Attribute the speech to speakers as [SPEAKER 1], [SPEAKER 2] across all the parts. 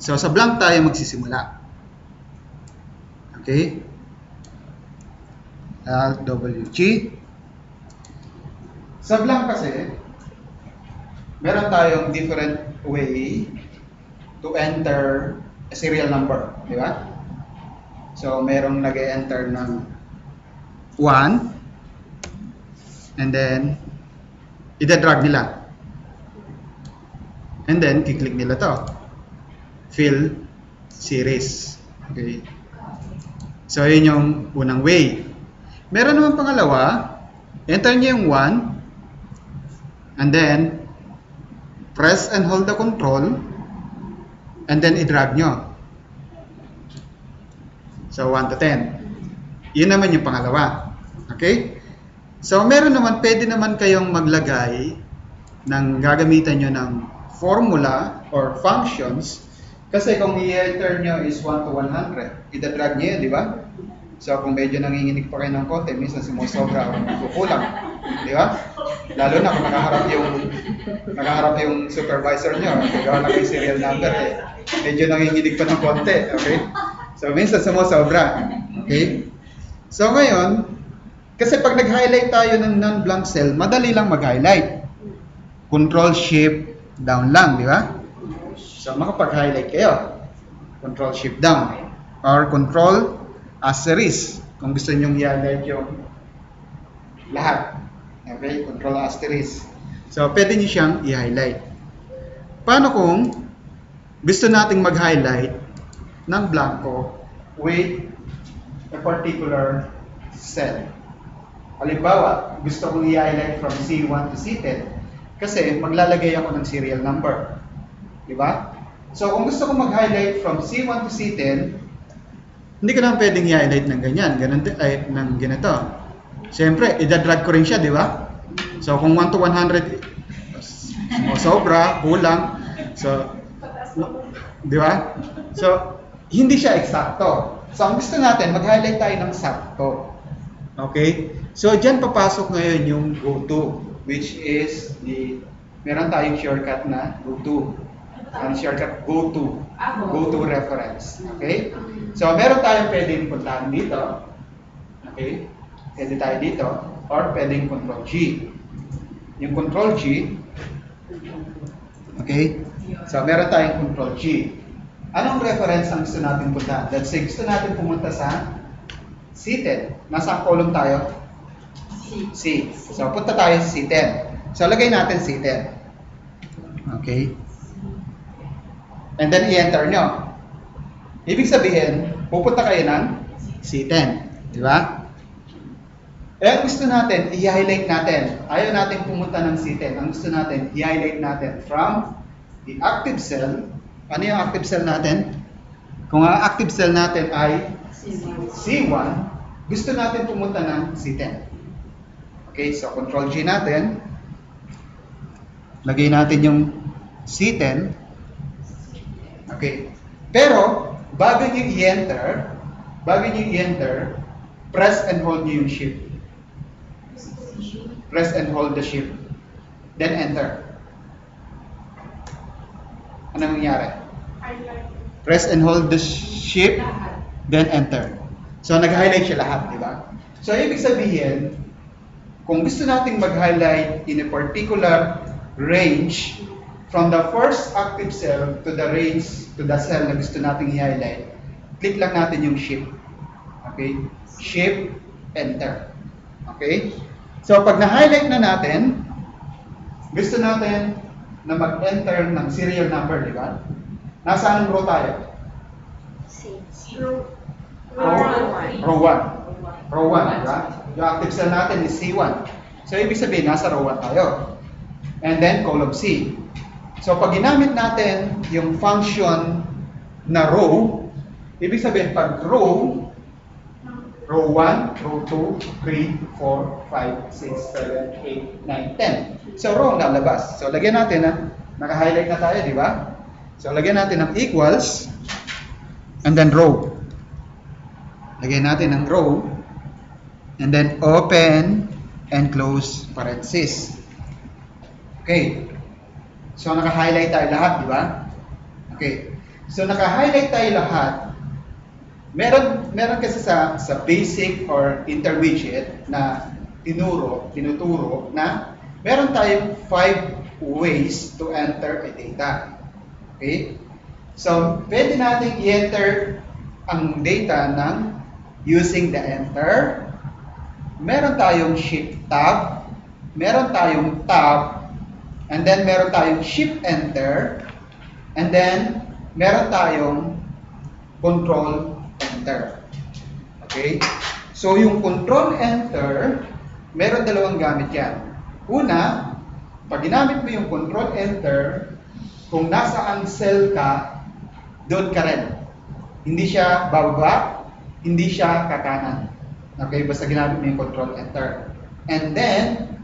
[SPEAKER 1] So, sa blank tayo magsisimula. Okay? LWG. Sa blank kasi, meron tayong different way to enter a serial number. Di ba? So, merong nag-enter ng 1 and then ida-drag nila. And then, kiklik nila to. Fill series. Okay? So, yun yung unang way. Meron naman pangalawa, enter nyo yung 1 and then press and hold the control and then i-drag nyo. So, 1 to 10. Yun naman yung pangalawa. Okay? So, meron naman, pwede naman kayong maglagay ng gagamitan nyo ng formula or functions. Kasi kung i-enter nyo is 1 to 100, ida-drag nyo yun, di ba? So, kung medyo nanginginig pa kayo ng konti, minsan sumusobra o kukulang. Di ba? Lalo na kung nakaharap yung supervisor nyo, nagawa na kayo serial number, medyo nanginginig pa ng konti. Okay? So, minsan sumusobra. Okay? So, ngayon, kasi pag nag-highlight tayo ng non-blank cell, madali lang mag-highlight. Control-Shift-Down lang, di ba? So, makapag-highlight kayo. Control-Shift-Down. Or Control-Asterisk. Kung gusto nyo i-highlight yung lahat. Okay? Control-Asterisk. So, pwede nyo siyang i-highlight. Paano kung gusto nating mag-highlight ng blanco with a particular cell? Halimbawa, gusto kong i-highlight from C1 to C10 kasi maglalagay ako ng serial number. Diba? So, kung gusto kong mag-highlight from C1 to C10, hindi ko naman pwedeng i-highlight ng ganyan, ng ganito. Siyempre, ida-drag ko rin siya, di ba? So, kung 1 to 100, sobra, kulang. So, di ba? So, hindi siya eksakto. So, ang gusto natin, mag-highlight tayo ng sakto. Okay? So, dyan papasok ngayon yung go-to, which is meron tayong shortcut na go-to. Ang shortcut go-to. Go-to reference. Okay? So, meron tayong pwedeng puntahan dito. Okay? Pwede tayo dito. Or pwedeng Control-G. Yung Control-G, okay? So, meron tayong Control-G. Anong reference ang gusto natin puntahan? Let's say, gusto natin pumunta sa C10. Nasa column tayo? C. So, punta tayo sa C10. So, lagay natin C10. Okay? And then, i-enter nyo. Ibig sabihin, pupunta kayo ng C10. Di ba? Eh, gusto natin, i-highlight natin. Ayaw natin pumunta ng C10. Ang gusto natin, i-highlight natin from the active cell. Ano yung active cell natin? Kung ang active cell natin ay C1, gusto natin pumunta ng C10. Okay, so Control-G natin. Lagay natin yung C10. Okay. Pero, bago nyo i-enter, press and hold nyo yung shift. Press and hold the shift. Then enter. Ano nangyari? Press and hold the shift, then enter. So, nag-highlight siya lahat, di ba? So, ibig sabihin, kung gusto nating mag-highlight in a particular range, from the first active cell to the range, to the cell na gusto nating i-highlight, click lang natin yung shift. Okay? Shift, enter. Okay? So, pag na-highlight na natin, gusto natin na mag-enter ng serial number, di ba? Nasaan row tayo? Row 1. Row 1, di ba? Yung active cell natin is C1. So, ibig sabihin, nasa row 1 tayo. And then, column C. So, pag ginamit natin yung function na row, ibig sabihin, pag row 1, row 2, 3, 4, 5, 6, 7, 8, 9, 10. So, row ang lalabas. So, lagyan natin na, naka-highlight na tayo, di ba? So, lagyan natin ng equals, and then row. Lagyan natin ng row, and then open and close parenthesis. Okay. So, naka-highlight tayo lahat, di ba? Okay. So naka-highlight tayo lahat. Meron kasi sa basic or intermediate na tinuturo na meron tayong 5 ways to enter a data. Okay? So, pwede natin i-enter ang data ng using the enter. Meron tayong shift tab, meron tayong tab, and then meron tayong shift enter, and then meron tayong control enter. Okay? So, yung control enter, meron dalawang gamit yan. Una, pag ginamit mo yung control enter, kung nasaan cell ka, doon ka rin. Hindi siya bababa, hindi siya kakanan. Okay? Basta ginamit mo yung control enter. And then,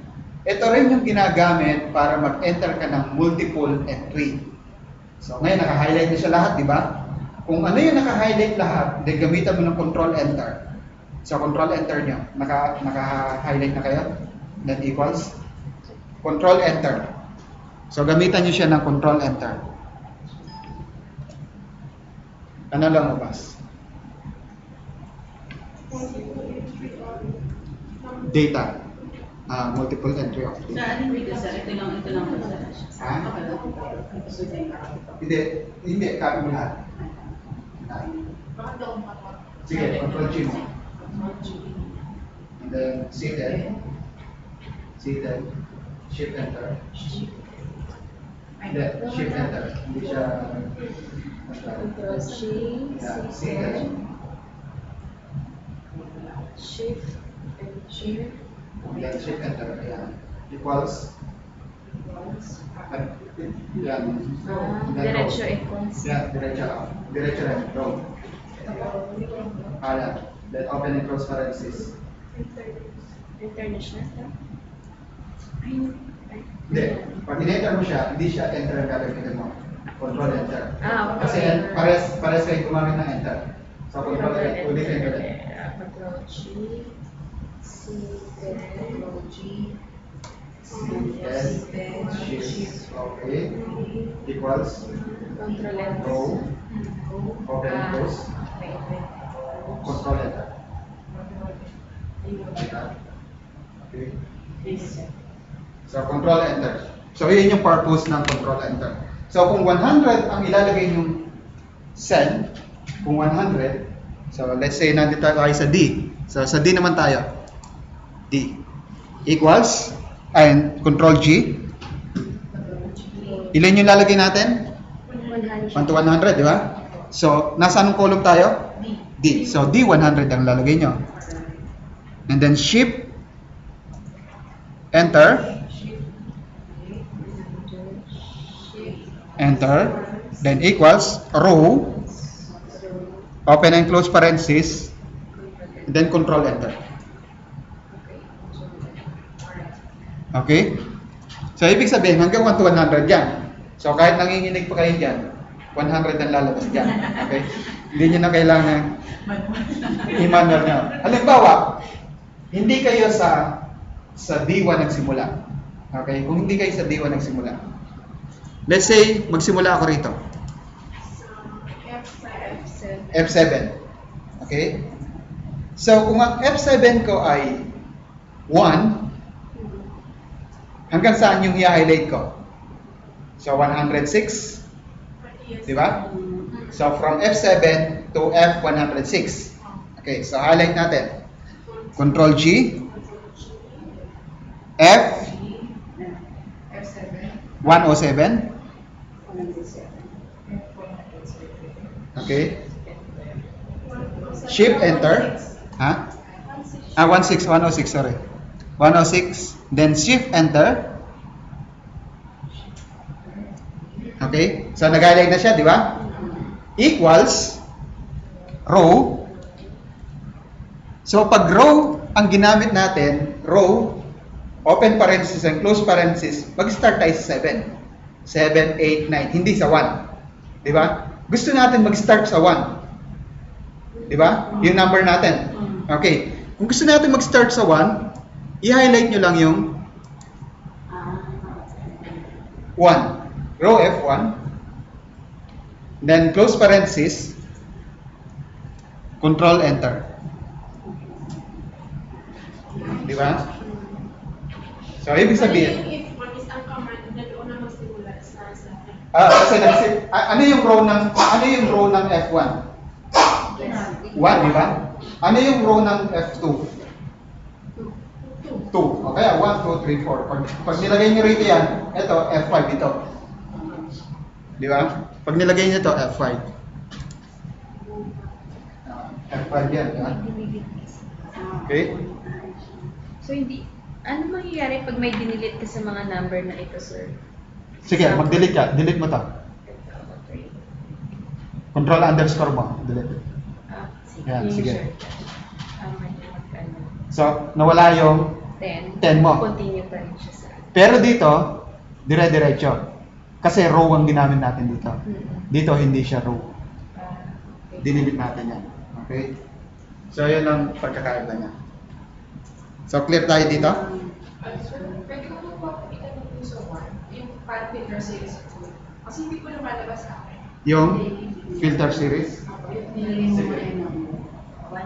[SPEAKER 1] ito rin yung ginagamit para mag-enter ka ng multiple entry. So, ngayon, naka-highlight na siya lahat, di ba? Kung ano yung naka-highlight lahat, then gamitan mo ng control enter. So, control enter nyo. Naka-highlight na kayo? Then equals? Control enter. So, gamitan nyo siya ng control enter. Ano lang mabas? Data. Multiple entry of data.
[SPEAKER 2] Saan hindi sir? Ito lang po sir.
[SPEAKER 1] Ha? Hindi. Copy mo lahat. Sige, control G mo. And then, seated. Shift enter. Hindi, shift enter. Hindi siya...
[SPEAKER 3] Control G,
[SPEAKER 1] Yeah,
[SPEAKER 3] seated,
[SPEAKER 1] seated.
[SPEAKER 3] shift, enter,
[SPEAKER 1] And then shift enter. Ayan. Equals. Yan.
[SPEAKER 3] diretso equals.
[SPEAKER 1] Yan, diretso. Diretso rin. Row. Ayan. Then open and close parenthesis.
[SPEAKER 3] Enter na siya.
[SPEAKER 1] Hindi. Pag in-enter mo siya, hindi siya enter ang gagamitin mo. Control enter.
[SPEAKER 3] Ah,
[SPEAKER 1] Kasi
[SPEAKER 3] okay.
[SPEAKER 1] pares kayo gumamit ng enter. So control enter. Ulit kayo ulit.
[SPEAKER 3] Control G, seated,
[SPEAKER 2] Control G.
[SPEAKER 1] Yes. Shift. Okay. Equals.
[SPEAKER 3] control enter.
[SPEAKER 1] Row. Open and close. Control enter. Okay. So, control enter. So, yun yung purpose ng control enter. So, kung 100 ang ilalagay yung cell, kung 100, so let's say nandito tayo sa D. So, sa D naman tayo. D. Equals, and control G. Ilan yung lalagay natin? 1 to 100, di ba? So, nasa anong column tayo? D. So, D 100 ang lalagay nyo. And then shift, enter, then equals, row, open and close parenthesis, then control enter. Okay? So, ibig sabihin, hanggang 1 to 100 yan. So, kahit nanginginig pa kayo dyan, 100 ang lalabas dyan. Okay? Hindi nyo na kailangan i-manual nyo. Halimbawa, hindi kayo sa D1 nagsimula. Okay? Kung hindi kayo sa D1 nagsimula. Let's say, magsimula ako rito. F7. Okay? So, kung ang F7 ko ay 1, hanggang saan yung i-highlight ko? So, 106. Di ba? So, from F7 to F106. Okay, so highlight natin. Control G. F 107. Okay. Shift enter. Ha? 106, sorry. 106, then shift enter. Okay? So nag-highlight na siya, di ba? Equals row. So pag row ang ginamit natin, row, open parenthesis and close parenthesis, mag-start tayo sa 7. 7, 8, 9, hindi sa 1. Di ba? Gusto natin mag-start sa 1. Di ba? Yung number natin. Okay. Kung gusto natin mag-start sa 1, i-highlight nyo lang yung 1. Row F1. Then close parenthesis, control enter. Di ba? So, ibig sabihin,
[SPEAKER 4] If one is ang command na doon na magsimula sa
[SPEAKER 1] kasi ano yung row ng F1? 1, di ba? Ano yung row ng F2? 2. Okay, 1, 2, 3, 4. Pag nilagay nyo rito yan, ito, F5 ito. Di ba? Pag nilagay nyo ito, F5. F5 yan, di ba? Okay?
[SPEAKER 3] So, ano mangyayari pag may dinilit ka sa mga number na ito, sir?
[SPEAKER 1] Sige, mag-delete ka. Delete mo to. Control underscore mo. Delete.
[SPEAKER 3] Sige.
[SPEAKER 1] Yan, sige.
[SPEAKER 3] Magkano?
[SPEAKER 1] So, nawala yung
[SPEAKER 3] 10.
[SPEAKER 1] 10 mo.
[SPEAKER 3] Continue pa rin siya sa
[SPEAKER 1] Pero dito, dire-diretso. Kasi row ang ginamit natin dito. Dito, hindi siya row.
[SPEAKER 3] okay.
[SPEAKER 1] Dinilip natin yan. Okay? So, yun ang pagkakaiba niya. So, clear tayo dito?
[SPEAKER 4] Pwede ko po itanong po sa one, yung pad filter series po. Kasi hindi ko lumalabas sa akin.
[SPEAKER 1] Yung filter series.
[SPEAKER 2] Nilagay mo
[SPEAKER 1] Sige.
[SPEAKER 2] na yun.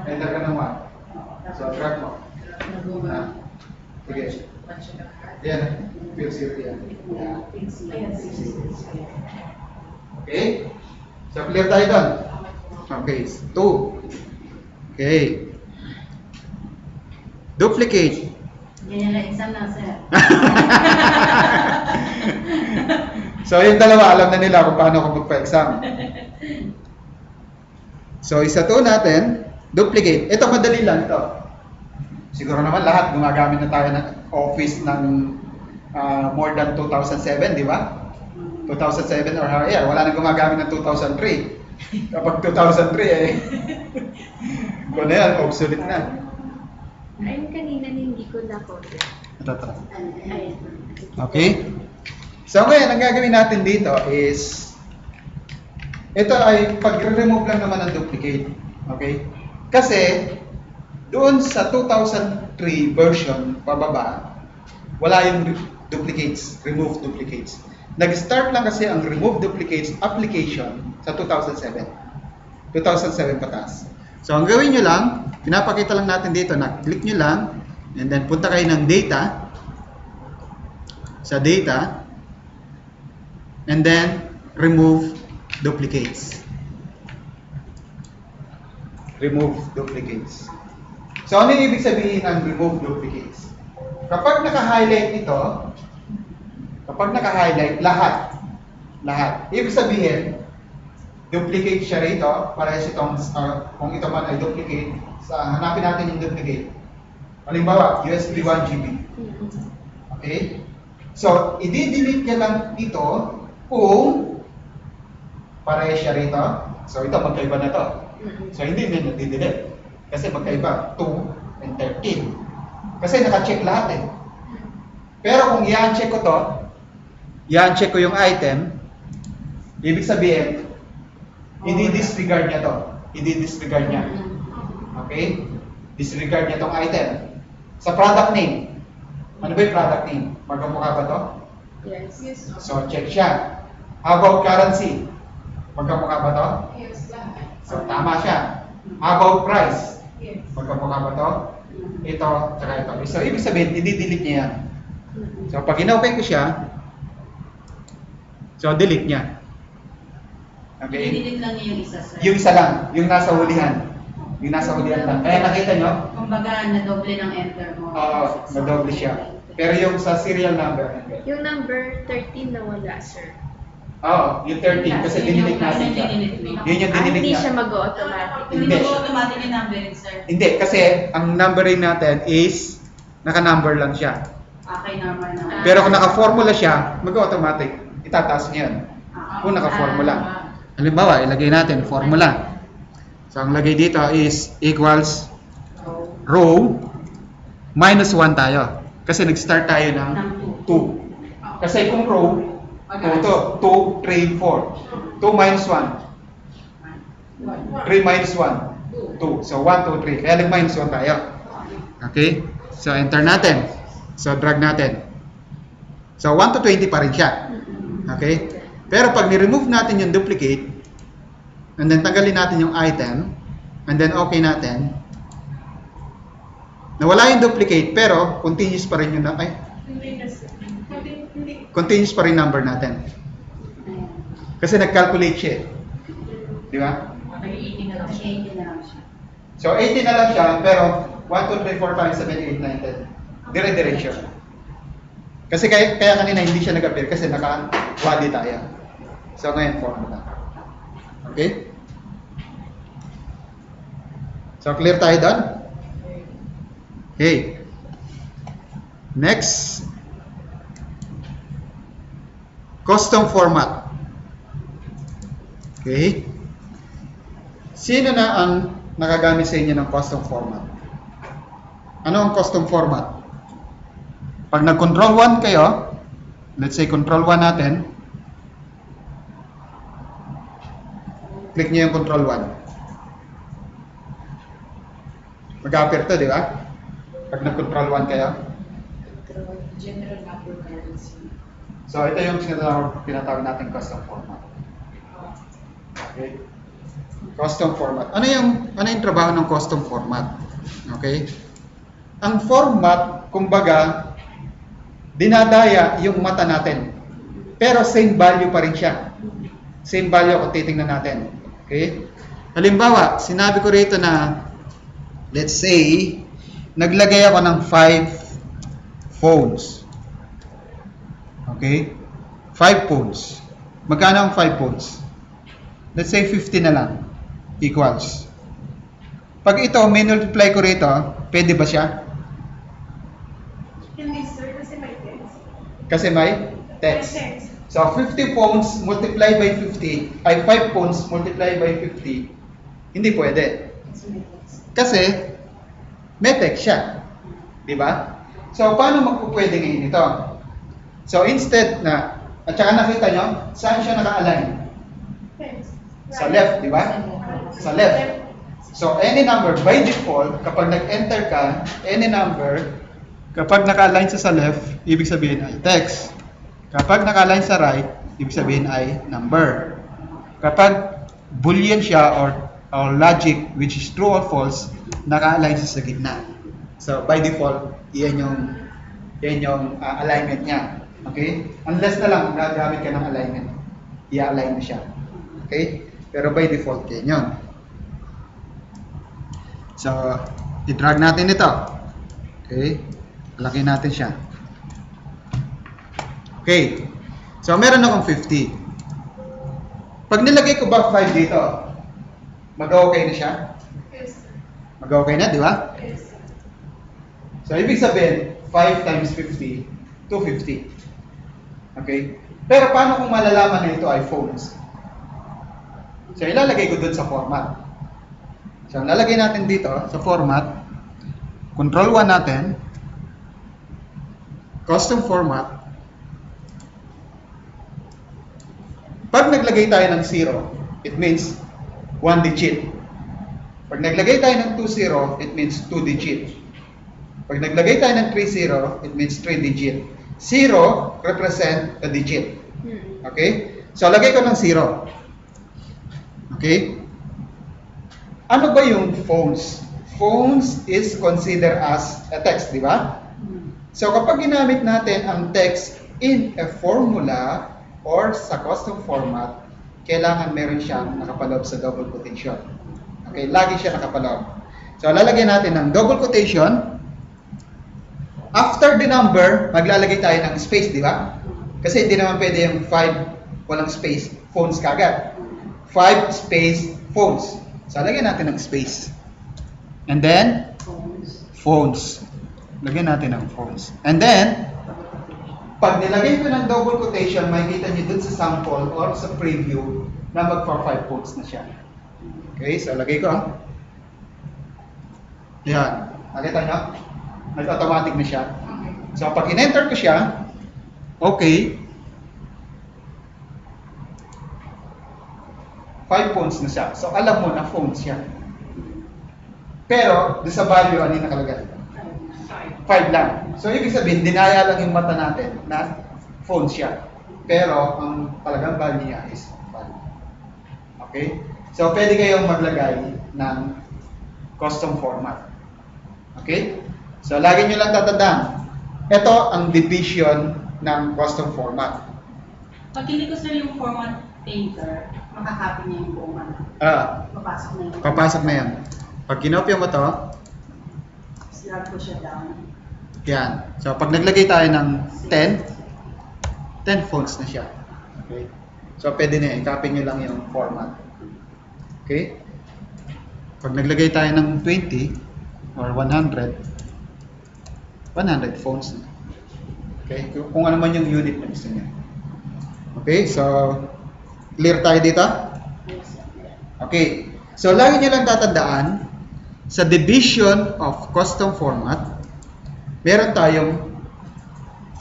[SPEAKER 1] Enter ka ng 1. So, drag mo. Ah. Sige. Yan. Filter series yan. Yan. Okay? So, clear tayo doon. Okay. 2. Okay. Duplicate.
[SPEAKER 2] Ganyan lang exam na, sir.
[SPEAKER 1] So, yung dalawa, alam na nila kung paano ako magpa-exam. So, isa to natin, duplicate. Ito, madali lang ito. Siguro naman lahat, gumagamit na tayo ng Office ng more than 2007, di ba? 2007 or higher. Wala nang gumagamit ng 2003. Kapag 2003, kung na yan, obsolete na.
[SPEAKER 3] Ayun kanina na hindi ko na-code.
[SPEAKER 1] Ito.
[SPEAKER 3] Ayun.
[SPEAKER 1] Okay? So ngayon, ang gagawin natin dito is, ito ay pag-remove lang naman ng duplicate. Okay? Kasi, doon sa 2003 version, pababa, wala yung duplicates, remove duplicates. Nag-start lang kasi ang remove duplicates application sa 2007. 2007 pataas. So, ang gawin nyo lang, pinapakita lang natin dito na click nyo lang, and then punta kayo ng data, sa data, and then remove duplicates. Remove duplicates. So, ano yung ibig sabihin ng remove duplicates? Kapag naka-highlight ito, lahat, ibig sabihin, duplicate siya rito, parehas itong, kung ito man ay duplicate, hanapin natin yung duplicate. Halimbawa, USB 1 GB. Okay? So, i-delete niya lang ito kung parehas siya rito. So, ito, magkaiba na to. So, hindi niya i-delete. Kasi magkaiba, 2 and 13. Kasi naka-check lahat eh. Pero kung i-uncheck ko to, i-uncheck ko yung item, ibig sabihin, i-disregard niya to. I-disregard niya. Okay? Disregard niya tong item. Sa product name, ano ba yung product name? Magkamukha ba to?
[SPEAKER 3] Yes.
[SPEAKER 1] So, check siya. How about currency? Magkamukha ba to?
[SPEAKER 4] Yes, lahat.
[SPEAKER 1] So, tama siya. How about price?
[SPEAKER 4] Yes.
[SPEAKER 1] Magkamukha ba to? Ito, tsaka ito. So, ibig sabihin, i-delete niya yan. So, pag in-open ko siya, so, delete niya. Okay?
[SPEAKER 2] Dinidit lang niya yung isa, sir.
[SPEAKER 1] Yung isa lang, yung nasa hulihan. Yung nasa hulihan lang. Kaya nakita nyo?
[SPEAKER 2] Kumbaga, nadoble ng enter mo.
[SPEAKER 1] Oo, nadoble siya. Pero yung sa serial number, hindi.
[SPEAKER 3] Yung number 13 na wala, sir.
[SPEAKER 1] Oo, yung 13 kasi dinilig natin siya. Yun yung dinilig
[SPEAKER 3] Hindi
[SPEAKER 1] niya.
[SPEAKER 3] siya mag-automatic.
[SPEAKER 2] Hindi
[SPEAKER 1] Hindi.
[SPEAKER 2] mo automatic yung numbering, sir.
[SPEAKER 1] Hindi, kasi ang numbering natin is naka-number lang siya.
[SPEAKER 2] Okay, number na.
[SPEAKER 1] Pero kung naka-formula siya, mag-automatic. Itataas niya yun. Kung naka-formula. Halimbawa, ilagay natin formula. So, ang lagay dito is equals row minus 1 tayo. Kasi nag-start tayo ng 2. Kasi kung row, 2, 3, 4. 2 minus 1. 3 minus 1. 2. So, 1, 2, 3. Kaya nag-minus 1 tayo. Okay? So, enter natin. So, drag natin. So, 1 to 20 pa rin siya. Okay? Pero pag ni-remove natin yung duplicate, And then tanggalin natin yung item. And then okay natin. Nawala yung duplicate pero continuous pa rin yung continuous pa rin number natin.
[SPEAKER 2] Ayan.
[SPEAKER 1] Kasi nag-calculate siya. Di ba?
[SPEAKER 4] Okay, 18 na lang
[SPEAKER 2] Kasi
[SPEAKER 4] siya.
[SPEAKER 2] 80 na lang siya.
[SPEAKER 1] So 80 na lang siya pero 1, 2, 3, 4, 5, 7, 8, 9, 10. Dire-diretso. Kasi kaya kanina hindi siya nag-appear kasi naka-wali tayo. So ngayon formula. Okay? So clear tayo doon? Okay. Next. Custom format. Okay. Sino na ang nakagamit sa inyo ng custom format? Ano ang custom format? Pag nag-control 1 kayo, let's say control 1 natin, click nyo yung control 1. Mag-appear to, di ba? Pag nag-control 1 kayo.
[SPEAKER 4] General number currency.
[SPEAKER 1] So, ito yung tinatawag natin custom format. Okay? Custom format. Ano yung trabaho ng custom format? Okay? Ang format, kumbaga, dinadaya yung mata natin. Pero same value pa rin siya. Same value kung titingnan natin. Okay? Halimbawa, sinabi ko rito na, let's say, naglagay ako ng 5 phones. Okay? 5 phones. Magkano ang 5 phones? Let's say 50 na lang. Equals. Pag ito, may multiply ko rito, pwede ba siya?
[SPEAKER 5] Hindi sir, kasi may text.
[SPEAKER 1] Kasi may text. So, 50 phones multiply by 50, ay 5 phones multiply by 50, hindi pwede. Kasi, may text siya. Di ba? So, paano magpupwede ngayon ito? So, instead na, at saka nakita nyo, saan siya naka-align?
[SPEAKER 5] Text.
[SPEAKER 1] Sa left, di ba? Sa left. So, any number, by default, kapag nag-enter ka, any number, kapag naka-align siya sa left, ibig sabihin ay text. Kapag naka-align sa right, ibig sabihin ay number. Kapag boolean siya or logic, which is true or false, naka-align siya sa gitna. So, by default, yan yung alignment niya. Okay? Unless na lang, gagamit ka ng alignment. I-align na siya. Okay? Pero by default, yan yun. So, i-drag natin ito. Okay? Laki natin siya. Okay. So, meron akong 50. Pag nilagay ko ba 5 dito, mag-okay na siya?
[SPEAKER 5] Yes, sir.
[SPEAKER 1] Mag-okay na, di ba?
[SPEAKER 5] Yes, sir.
[SPEAKER 1] So, ibig sabihin, 5 times 50, 250. Okay? Pero paano kung malalaman na ito ay phones? So, ilalagay ko dun sa format. So, ang lalagay natin dito sa format, control 1 natin, custom format. Pag naglagay tayo ng 0, it means 1 digit. Pag naglagay tayo ng 20, it means 2 digit. Pag naglagay tayo ng 30, it means 3 digit. 0 represent a digit. Okay? So, lagay ko ng 0. Okay? Ano ba yung phones? Phones is considered as a text, di ba? So, kapag ginamit natin ang text in a formula or sa custom format, kailangan meron siyang nakapaloob sa double quotation. Okay? Lagi siya nakapaloob. So, lalagyan natin ng double quotation. After the number, maglalagay tayo ng space, di ba? Kasi hindi naman pwede yung 5 walang space, phones kagad. 5 space phones. So, lagyan natin ng space. And then, phones. Lagyan natin ng phones. And then, pag nilagay ko ng double quotation, makikita nyo dun sa sample or sa preview na magpa 5 phones na siya. Okay, so lagay ko. Yan. Nakita nyo? Nag-automatic na siya. So, pag in-enter ko siya, okay, 5 phones na siya. So, alam mo na phones siya. Pero, doon sa value, ano yung nakalagay? 5 lang. So, ibig sabihin, dinaya lang yung mata natin na phone siya. Pero, ang talagang value niya is 5. Okay? So, pwede kayong maglagay ng custom format. Okay? So, lagi nyo lang tatandaan. Ito ang division ng custom format.
[SPEAKER 2] Pag hindi ko sir yung format painter, makakopy niya yung buong ano. Papasok na yung
[SPEAKER 1] Papasok na yan. Pag kinopya mo to,
[SPEAKER 2] slide ko siya down.
[SPEAKER 1] yan. So, pag naglagay tayo ng 10 fonts na siya. Okay? So, pwede na yan. I-copy nyo lang yung format. Okay? Pag naglagay tayo ng 20 or 100 fonts na. Okay? Kung ano man yung unit na gusto nyo. Okay? So, clear tayo dito? Okay. So, lagi nyo lang tatandaan, sa division of custom format, meron tayong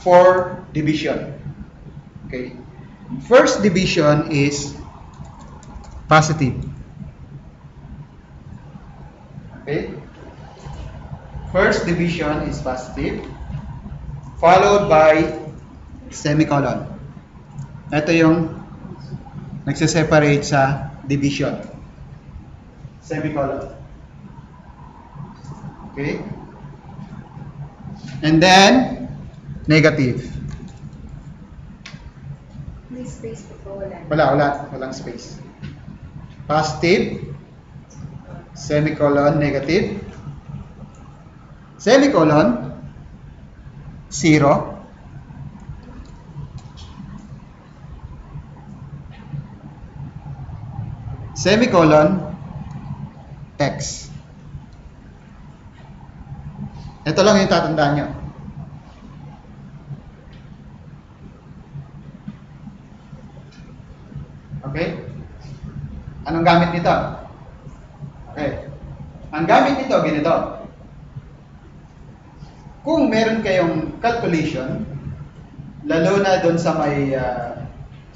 [SPEAKER 1] 4 division. Okay? First division is positive. Okay? First division is positive, followed by semicolon. Ito yung nagse-separate sa division. Semicolon. Okay? And then, negative.
[SPEAKER 3] May space po wala.
[SPEAKER 1] Walang space. Positive, semicolon, negative, semicolon, 0, semicolon, X. Ito lang yung tatandaan nyo. Okay? Anong gamit nito? Okay. Ang gamit nito, ganito. Kung meron kayong calculation, lalo na doon sa may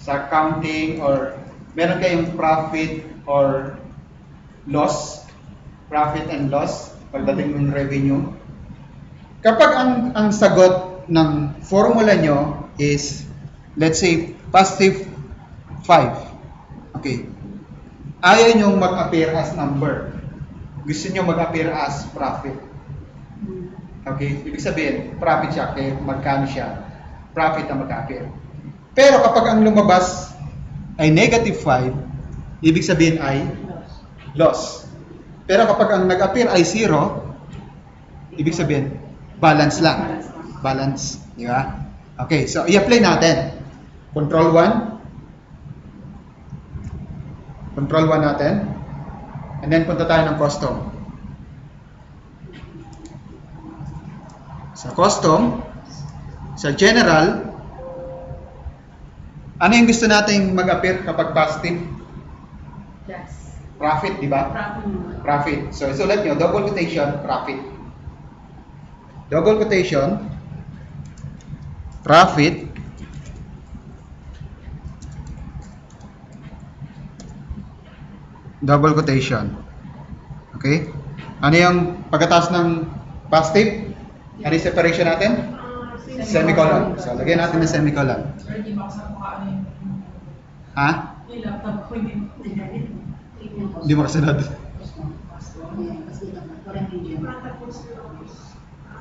[SPEAKER 1] sa accounting or meron kayong profit or loss, profit and loss, pagdating ng revenue, kapag ang sagot ng formula nyo is, let's say, positive 5. Okay. Ayaw nyo mag-appear as number. Gusto nyo mag-appear as profit. Okay? Ibig sabihin, profit siya. Kaya magkano siya? Profit ang mag-appear. Pero kapag ang lumabas ay negative 5, ibig sabihin ay loss. Pero kapag ang nag-appear ay 0, ibig sabihin, balance lang. Balance. Di ba? Okay, so i-apply natin. Control 1. Control 1 natin. And then punta tayo ng custom. Sa custom, sa general, ano yung gusto nating mag-appear kapag positive?
[SPEAKER 2] Yes.
[SPEAKER 1] Profit, di ba? Profit. So, isulat nyo, double quotation, profit. Double quotation, profit, double quotation. Okay? Ano yung pagkatapos ng positive? Ano yung separation natin? Semicolon. So, lagyan natin ng semicolon.
[SPEAKER 4] Sir, di ba sa mukha ano yung
[SPEAKER 1] Ha?
[SPEAKER 4] yung laptop ko hindi
[SPEAKER 1] Hindi mo kasunod.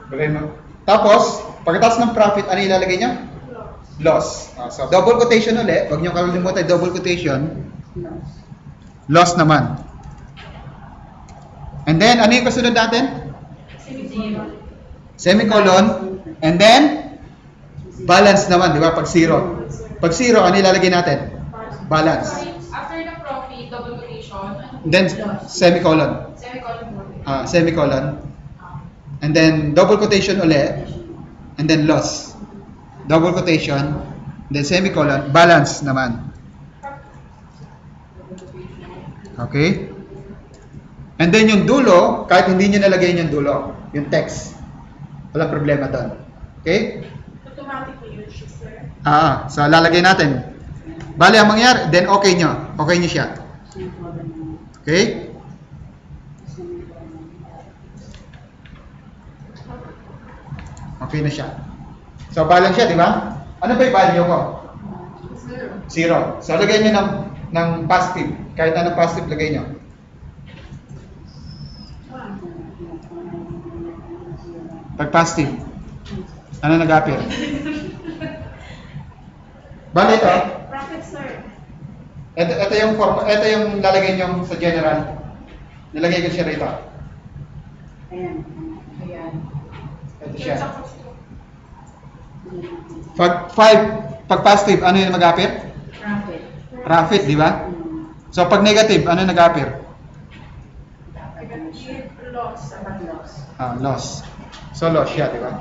[SPEAKER 1] Lagay mo. Tapos, pagkatapos ng profit, ano ilalagay niya? Loss. So, double quotation ulit. Huwag niyo kalimutan double quotation. Loss naman. And then, ano yung kasunod natin? Semicolon. And then, balance naman, di ba? Pag 0. Pag 0, ano ilalagay natin? Balance.
[SPEAKER 4] Sorry, after the profit, double quotation,
[SPEAKER 1] And then, semicolon.
[SPEAKER 4] semicolon.
[SPEAKER 1] Semicolon. And then, double quotation ulit. And then, loss. Double quotation. And then, semicolon. Balance naman. Okay? And then, yung dulo, kahit hindi nyo nalagay yung dulo, yung text, walang problema doon. Okay?
[SPEAKER 5] Automatically yun siya, sir.
[SPEAKER 1] So lalagay natin. Bale, ang mangyari, then okay nyo. Okay nyo siya. Okay? Okay na siya. So, balance siya, di ba? Ano ba yung value ko? 0. So, lagyan nyo ng ng positive. Kahit anong positive lagay nyo. Pag positive, ano nag-appear? Bale ito,
[SPEAKER 5] Profit, sir.
[SPEAKER 1] ito yung form, ito yung lalagay nyo sa general. Nilagay ko siya rito.
[SPEAKER 2] Ayan.
[SPEAKER 4] Ayan.
[SPEAKER 1] Ito
[SPEAKER 5] Yung
[SPEAKER 1] siya.
[SPEAKER 5] sa costume.
[SPEAKER 1] Pag positive, ano yung mag-appear?
[SPEAKER 2] Profit.
[SPEAKER 1] Profit, di ba? So pag negative, ano nag-appear?
[SPEAKER 5] Negative loss.
[SPEAKER 2] Dapat loss.
[SPEAKER 1] Loss. So loss siya, di ba?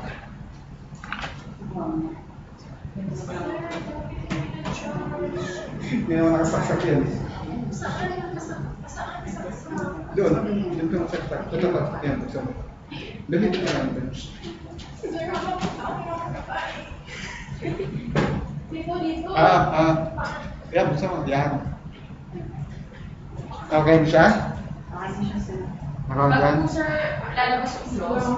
[SPEAKER 1] Hindi naman nakasaksak yan. Doon, doon ka masaksak. Ito pa, yan, buksan mo. Dali, dali lang.
[SPEAKER 5] Dito.
[SPEAKER 1] Yan, buksan mo. Yan. Okay na siya?
[SPEAKER 2] Okay na siya, sir.
[SPEAKER 1] Nakawag
[SPEAKER 4] Pag
[SPEAKER 1] yan?
[SPEAKER 4] po sir, lalabas yung loss.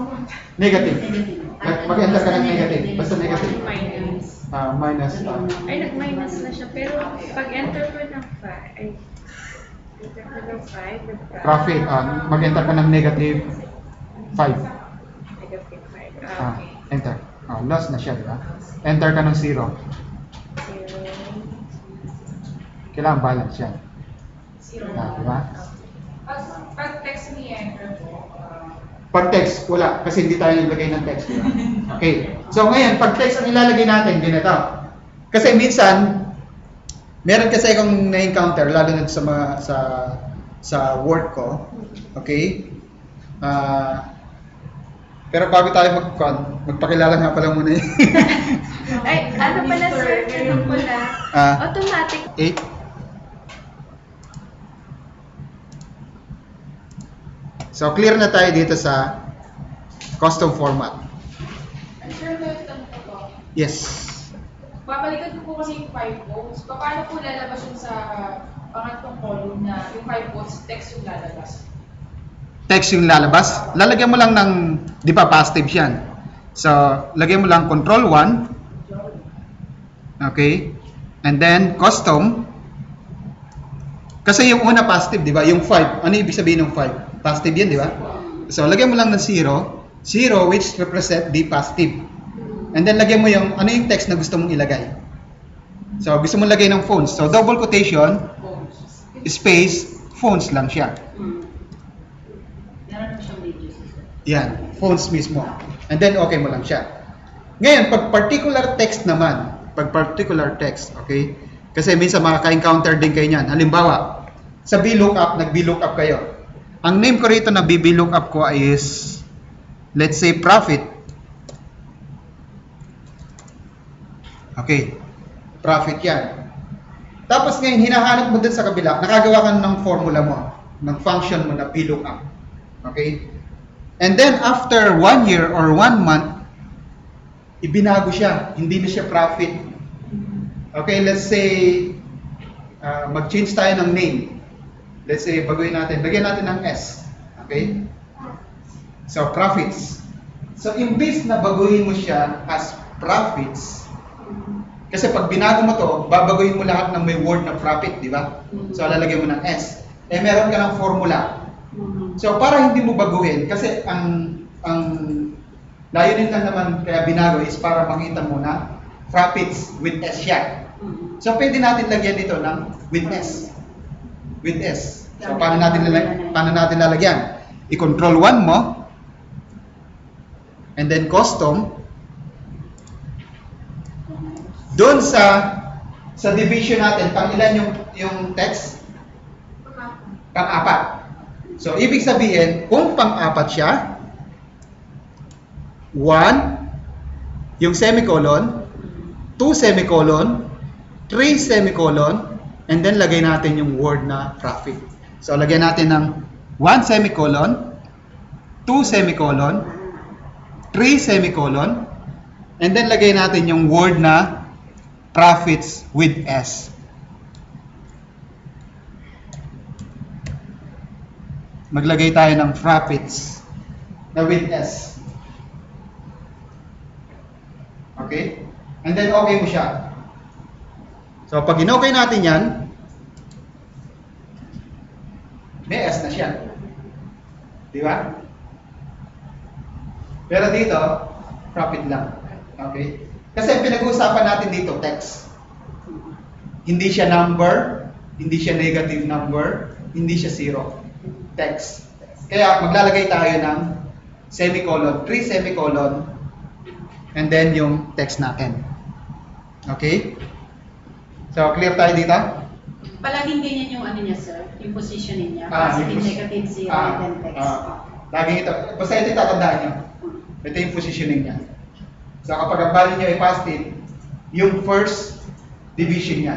[SPEAKER 1] Negative.
[SPEAKER 2] Negative.
[SPEAKER 1] Mag-enter ka ng negative. Basta negative.
[SPEAKER 3] Minus.
[SPEAKER 1] Minus.
[SPEAKER 3] Ay, nag-minus na siya. Pero pag enter ko ng 5, ay, enter ko ng 5,
[SPEAKER 1] Profit. Mag-enter ka ng negative 5.
[SPEAKER 3] negative 5. Okay.
[SPEAKER 1] Enter. Loss na siya, di ba? Enter ka ng 0.
[SPEAKER 3] 0.
[SPEAKER 1] Kailangan balance yan.
[SPEAKER 4] Zero.
[SPEAKER 1] Di ba?
[SPEAKER 4] Pag text ni enter po,
[SPEAKER 1] Pag text, wala. Kasi hindi tayo naglagay ng text. Di ba? Okay. So ngayon, pag text ang ilalagay natin, ganito. Kasi minsan, meron kasi akong na-encounter, lalo na sa mga, sa work ko. Okay? Pero bago tayo magpakilala nga pala muna yun.
[SPEAKER 3] Ay, ano pala sir? Ano pala? Automatic.
[SPEAKER 1] 8. So, clear na tayo dito sa custom format.
[SPEAKER 4] and sir, may tanong po po.
[SPEAKER 1] Yes.
[SPEAKER 4] Babalikan ko po kasi yung 5 votes. Paano po lalabas yung sa pangatlong column na yung 5 votes, text yung lalabas?
[SPEAKER 1] Text yung lalabas. Lalagyan mo lang ng, di ba, positive yan. So, lagyan mo lang control 1. Okay. And then, custom. Kasi yung una positive, di ba? Yung 5. Ano ibig sabihin ng 5? Positive yan, di ba? So, lagyan mo lang ng 0. 0 which represent the positive. And then, lagyan mo yung, ano yung text na gusto mong ilagay. So, gusto mong lagay ng phones. So, double quotation, space, phones lang siya.
[SPEAKER 2] Meron na siyang videos, sir.
[SPEAKER 1] Yan, phones mismo. And then, okay mo lang siya. Ngayon, pag particular text naman, okay? Kasi minsan makaka-encounter din kayo niyan. Halimbawa, sa VLOOKUP, nag-VLOOKUP kayo. Ang name ko rito na VLOOKUP ko is, let's say, profit. Okay. Profit yan. Tapos ngayon, hinahanap mo dun sa kabila, nakagawa ka ng formula mo, ng function mo na VLOOKUP. Okay? And then, after 1 year or 1 month, ibinago siya. Hindi na siya profit. Okay, let's say, mag-change tayo ng name. Let's say, baguhin natin. Lagyan natin ng S. Okay? So, profits. So, imbis na baguhin mo siya as profits, kasi pag binago mo to, babaguhin mo lahat ng may word na profit, di ba? So, lalagyan mo ng S. Eh, meron ka ng formula. So, para hindi mo baguhin, kasi ang layunin lang naman kaya binago is para makita mo na profits with S siya. So, pwede natin lagyan dito ng with S. With S. So, paano natin lalagyan? I-control 1 mo. And then custom. Doon sa division natin, pang ilan yung text? Pang-apat. So, ibig sabihin, kung pang-apat siya, 1, yung semicolon, 2 semicolon, 3 semicolon, and then lagay natin yung word na profit. So, lagyan natin ng 1 semicolon, 2 semicolon, 3 semicolon, and then lagay natin yung word na profits with S. Maglagay tayo ng profits na with S. Okay? And then okay mo siya. So, pag in-okay natin yan, may S na siya. Di ba? Pero dito, profit lang. Okay? Kasi ang pinag-uusapan natin dito, text. Hindi siya number, hindi siya negative number, hindi siya zero. Text. Kaya maglalagay tayo ng semicolon, 3 semicolon, and then yung text natin. Okay? So, clear tayo dito?
[SPEAKER 2] Palaging ganyan yung ano niya, sir, yung positioning niya.
[SPEAKER 1] Yung
[SPEAKER 2] Positive, negative, zero, and then text.
[SPEAKER 1] Laging ito. Basta ito itatandaan nyo. Ito yung positioning niya. So, kapag ang value niya ay positive, yung first division niya.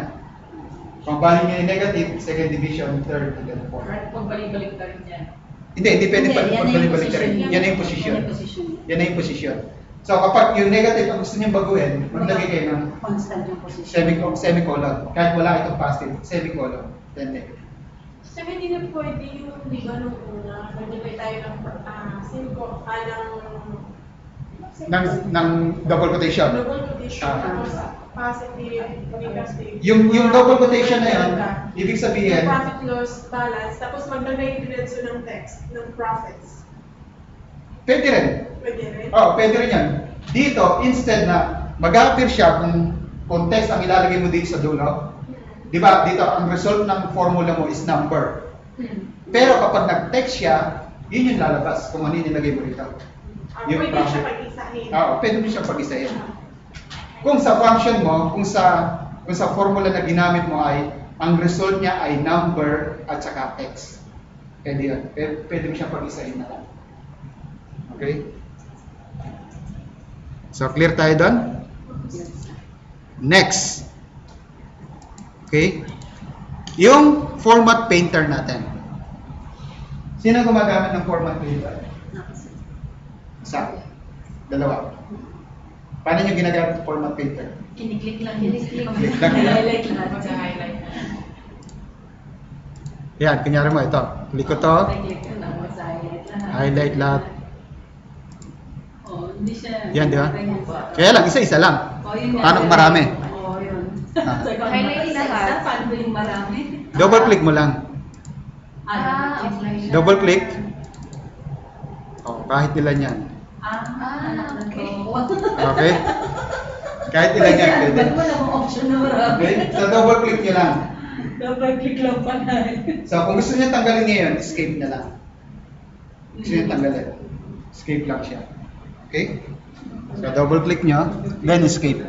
[SPEAKER 1] Kung ang value niya ay negative, second division, third, and then fourth.
[SPEAKER 4] Pagbalik-balik ka rin yan.
[SPEAKER 1] Hindi pwede
[SPEAKER 2] Hindi, yan na yung
[SPEAKER 1] pagbalik-balik ka rin.
[SPEAKER 2] position.
[SPEAKER 1] Yan na yung position.
[SPEAKER 2] Yan na yung position.
[SPEAKER 1] Yan na yung position. So, kapag yung negative ang gusto niyong baguhin, maglagay kayo ng
[SPEAKER 2] Constant yung position.
[SPEAKER 1] semicolon. Kahit wala itong positive, semicolon, then negative.
[SPEAKER 5] So, hindi na pwede yung, di ba, nung una, naglagay tayo ng
[SPEAKER 1] Ng double quotation.
[SPEAKER 5] double quotation,
[SPEAKER 1] Ah.
[SPEAKER 5] tapos positive, negative.
[SPEAKER 1] Yung double quotation na yun, ibig sabihin,
[SPEAKER 5] Profit loss balance, tapos maglagay din diretso ng text, ng profits.
[SPEAKER 1] pwede rin.
[SPEAKER 5] Pwede rin.
[SPEAKER 1] Pwede rin yan. Dito, instead na mag-appear siya kung text ang ilalagay mo dito sa dulo, di ba, dito, ang result ng formula mo is number. Pero kapag nag-text siya, yun yung lalabas kung ano yung nilagay mo dito. Yung
[SPEAKER 5] Pwede
[SPEAKER 1] profit.
[SPEAKER 5] siya pag-isahin.
[SPEAKER 1] Pwede mo siya pag-isahin. Kung sa function mo, kung sa formula na ginamit mo ay, ang result niya ay number at saka text. Pwede yun. Pwede mo siya pag-isahin na lang. Okay? So, clear tayo doon? Next. Okay? Yung format painter natin. Sino gumagamit ng format painter? Isa. Dalawa. Paano nyo ginagamit ng format painter?
[SPEAKER 2] Kiniklik lang.
[SPEAKER 3] Kiniklik.
[SPEAKER 1] lang.
[SPEAKER 2] Highlight lahat.
[SPEAKER 4] Mag-highlight na.
[SPEAKER 1] Yan, kunyari mo ito. Click ko to.
[SPEAKER 2] Click ko lang. Mag-highlight lahat.
[SPEAKER 1] Highlight lahat.
[SPEAKER 2] Hindi siya.
[SPEAKER 1] Yan, di ba?
[SPEAKER 2] Ganyan po.
[SPEAKER 1] Kaya lang, isa-isa lang.
[SPEAKER 2] Yun nga.
[SPEAKER 1] Paano kung marami?
[SPEAKER 2] Yun.
[SPEAKER 1] Ah.
[SPEAKER 2] So, kung
[SPEAKER 3] Highlight
[SPEAKER 2] isa-isa,
[SPEAKER 3] lahat.
[SPEAKER 2] paano ba yung marami?
[SPEAKER 1] Double click mo lang.
[SPEAKER 3] Okay.
[SPEAKER 1] Double click. Kahit ilan yan.
[SPEAKER 2] Okay.
[SPEAKER 1] Okay? Kahit ilan yan, pwede.
[SPEAKER 2] Ba't wala mong option na marami?
[SPEAKER 1] Okay? So, double click nyo lang.
[SPEAKER 2] Double click lang pala.
[SPEAKER 1] So, kung gusto niya tanggalin ngayon, escape na lang. Gusto niya tanggalin. Escape lang siya. Okay? So, double click nyo, then escape.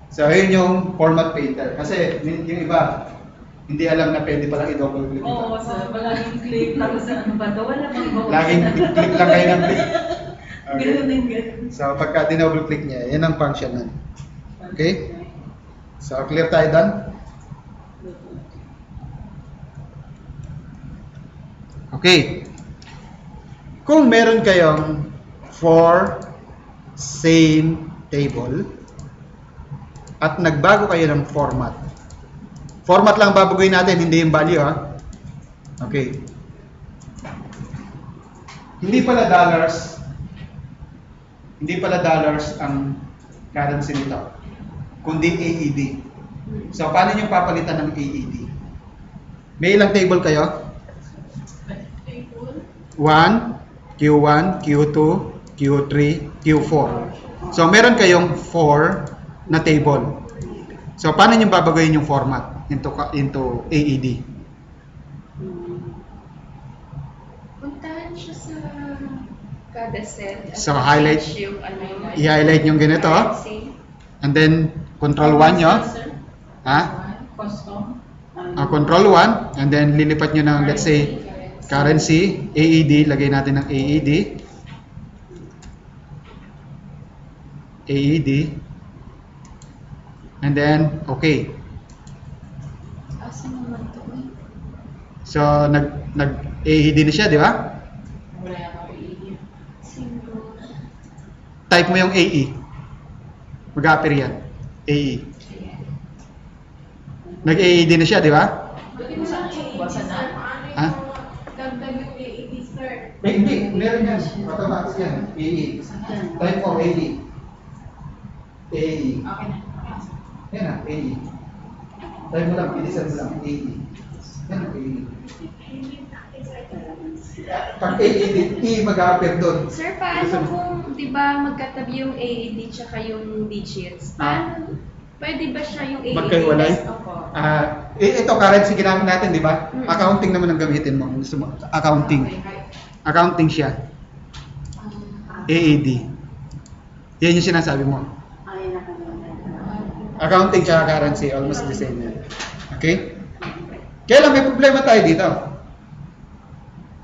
[SPEAKER 1] So, yun yung format painter. Kasi, yung iba, hindi alam na pwede palang i-double click ito.
[SPEAKER 2] Oo, sir. Palaging click. Tapos ano ba ito? Wala pang iba.
[SPEAKER 1] Laging click lang kayo ng click.
[SPEAKER 2] Ganun
[SPEAKER 1] Okay?
[SPEAKER 2] din ganun.
[SPEAKER 1] So, pagka dinouble click niya, yan ang function nun. Okay? So, clear tayo doon? Okay. Kung meron kayong 4 same table at nagbago kayo ng format. Format lang babaguhin natin, hindi yung value ha. Okay. Hindi pala dollars ang currency nito, kundi AED. So, paano nyo papalitan ng AED? May ilang table kayo?
[SPEAKER 5] Table.
[SPEAKER 1] 1, Q1, Q2, Q3, Q4. So, meron kayong 4 na table. So, paano nyo babaguhin yung format into AED?
[SPEAKER 3] Puntahan siya sa kada set.
[SPEAKER 1] So, highlight.
[SPEAKER 3] Yung ano yung
[SPEAKER 1] I-highlight nyo ganito.
[SPEAKER 3] currency.
[SPEAKER 1] And then, control 1 nyo. Ha?
[SPEAKER 2] Custom.
[SPEAKER 1] Control 1. And then, lilipat nyo ng, let's say, currency, AED. Lagay natin ng AED. AED. And then, okay.
[SPEAKER 3] Asa naman to eh?
[SPEAKER 1] So, nag-AED na siya, di ba?
[SPEAKER 4] Wala na ako iigil.
[SPEAKER 3] Single.
[SPEAKER 1] Type mo yung AE. Mag-appear yan. AE. Nag-AED na siya, di ba?
[SPEAKER 4] Buti mo sa basa na.
[SPEAKER 1] Ha?
[SPEAKER 5] Dagdag yung AED, sir.
[SPEAKER 1] Hindi. Meron yan. Automatic yan. AE. Type mo AE. AE.
[SPEAKER 4] Okay na.
[SPEAKER 1] Yan na, AE. Type mo lang. Bilisan mo lang. AE. Yan ang AE. Pag AED, E mag-a-appear doon.
[SPEAKER 3] Sir, paano kung, di ba, magkatabi yung AED tsaka yung digits? Paano? Pwede ba siya yung AED?
[SPEAKER 1] Magkahiwalay?
[SPEAKER 3] Opo.
[SPEAKER 1] Ito currency ginamit natin, di ba?
[SPEAKER 3] Mm.
[SPEAKER 1] Accounting naman ang gamitin mo. Gusto mo, accounting. Accounting siya. AED. Yan yung sinasabi mo.
[SPEAKER 2] Ayun na kami.
[SPEAKER 1] Accounting siya currency, almost the same yan. Okay? Kaya lang may problema tayo dito.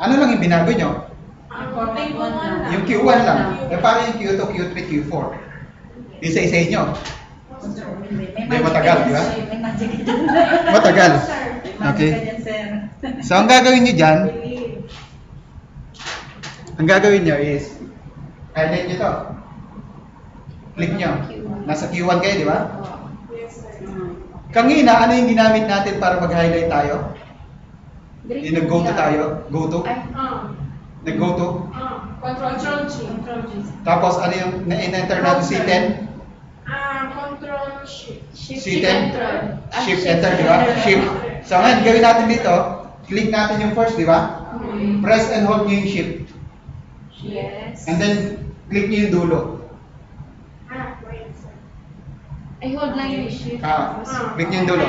[SPEAKER 1] Ano lang yung binago nyo?
[SPEAKER 5] Table 1 lang.
[SPEAKER 1] Yung Q1 lang. Eh paano yung Q2, Q3, Q4? Isa-isa nyo. May matagal, di ba?
[SPEAKER 2] May magic dyan.
[SPEAKER 1] Matagal.
[SPEAKER 2] May magic
[SPEAKER 1] Okay.
[SPEAKER 2] ka dyan, sir.
[SPEAKER 1] So ang gagawin nyo dyan, ang gagawin nyo is, highlight nyo to. Click nyo. Nasa Q1 kayo, di ba?
[SPEAKER 5] Yes, sir.
[SPEAKER 1] Kanina, ano yung ginamit natin para mag-highlight tayo?
[SPEAKER 3] Green
[SPEAKER 1] Yung nag-go to tayo? Go to?
[SPEAKER 3] Ay,
[SPEAKER 1] Nag-go to?
[SPEAKER 5] Control G.
[SPEAKER 2] Control G.
[SPEAKER 1] Tapos ano yung na-enter natin C10?
[SPEAKER 5] Control Shift.
[SPEAKER 1] C10?
[SPEAKER 3] enter.
[SPEAKER 1] Shift enter, di ba? Shift. So ngayon, gawin natin dito, click natin yung first, di ba? Press and hold nyo yung shift.
[SPEAKER 3] Yes.
[SPEAKER 1] And then, click nyo yung dulo.
[SPEAKER 5] Wait, sir.
[SPEAKER 3] Ay, hold lang yung shift.
[SPEAKER 1] Click nyo yung dulo.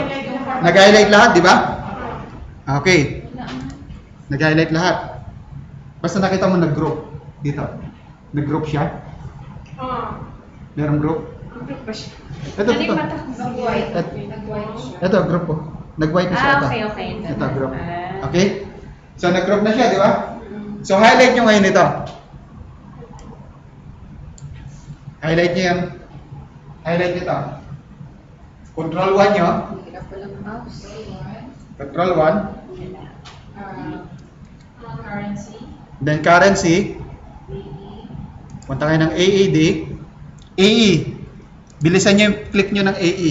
[SPEAKER 1] Nag-highlight lahat, di ba? Okay.
[SPEAKER 3] Wala nga.
[SPEAKER 1] Nag-highlight lahat. Basta nakita mo nag-group. Dito. Nag-group siya. Merong group.
[SPEAKER 3] Group ba siya?
[SPEAKER 1] Ito,
[SPEAKER 3] Ano
[SPEAKER 1] ito.
[SPEAKER 3] yung mata ko?
[SPEAKER 4] Nag-white.
[SPEAKER 1] Et-
[SPEAKER 4] Nag-white siya.
[SPEAKER 1] Ito, group po. Nag-white na siya. Ito.
[SPEAKER 3] Okay, okay.
[SPEAKER 1] Ito, group.
[SPEAKER 3] Ah.
[SPEAKER 1] Okay? So, nag-group na siya, di ba? So, highlight nyo ngayon ito. Highlight nyo yan. Highlight nyo ito. Control 1 nyo.
[SPEAKER 3] Hirap ko lang mouse.
[SPEAKER 1] Control 1.
[SPEAKER 4] Currency.
[SPEAKER 1] Then, currency. Punta kayo ng AED. AE. Bilisan nyo yung click nyo ng AE.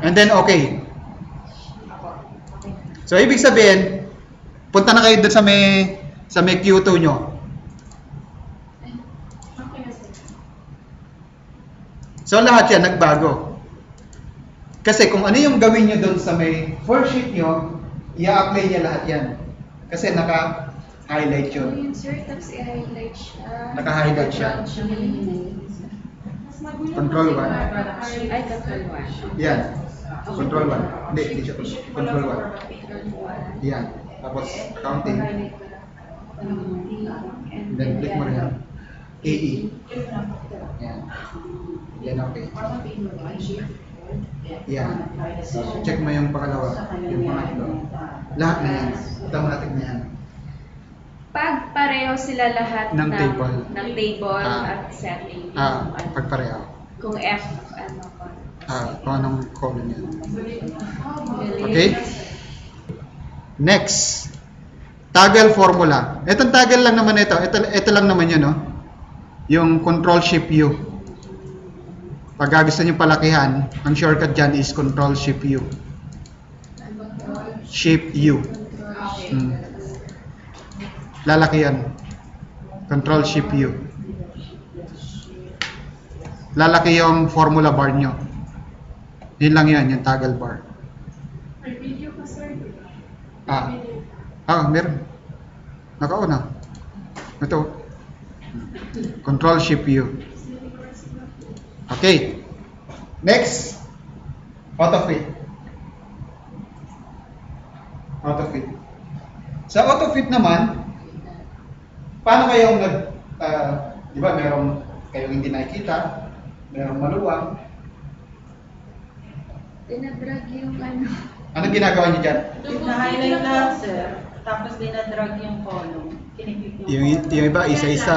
[SPEAKER 1] And then, okay. So, ibig sabihin, punta na kayo doon sa may Q2 nyo. So, lahat yan nagbago. Kasi kung ano yung gawin nyo doon sa may first sheet nyo, i-apply niya lahat yan. Kasi naka-highlight
[SPEAKER 3] Oh,
[SPEAKER 1] yun.
[SPEAKER 3] yun, sir. Tapos i-highlight siya.
[SPEAKER 1] Naka-highlight siya. Control 1.
[SPEAKER 3] Ay, control 1.
[SPEAKER 1] Yan. Control 1. Hindi siya. Control 1.
[SPEAKER 3] Control 1.
[SPEAKER 1] Yan. Tapos, accounting.
[SPEAKER 3] And
[SPEAKER 1] Then, click mo rin yan. AE. Yan. Yan, okay. Yan. Check mo yung pangalawa. Yung pangatlo. Lahat na yan. Tama natin na yan.
[SPEAKER 3] Pag pareho sila lahat
[SPEAKER 1] Ng table.
[SPEAKER 3] ng table
[SPEAKER 1] Ah.
[SPEAKER 3] at setting, yung ano,
[SPEAKER 1] Pagpareho.
[SPEAKER 3] kung F, ano ko.
[SPEAKER 1] Kung anong column yan. Okay? Next. Toggle formula. Itong toggle lang naman ito. Ito lang naman yun, no? Yung Control Shift U. Pag gusto nyo palakihan, ang shortcut dyan is Control Shift U. Shift U. Lalaki yan. Control Shift U. Lalaki yung formula bar nyo. Yun lang yan, yung toggle bar.
[SPEAKER 5] May video ka, sir.
[SPEAKER 1] Meron. Nakauna. Ito. Control Shift U. Okay. Next. Auto-fit. Auto-fit. Sa auto-fit naman, paano kayong di ba merong kayong hindi nakikita, merong maluwang.
[SPEAKER 3] Dinadrag yung ano.
[SPEAKER 1] Anong ginagawa niyo dyan?
[SPEAKER 2] Na-highlight lang, sir. Tapos dinadrag yung column. Kiniklik
[SPEAKER 1] Yung iba, isa-isa.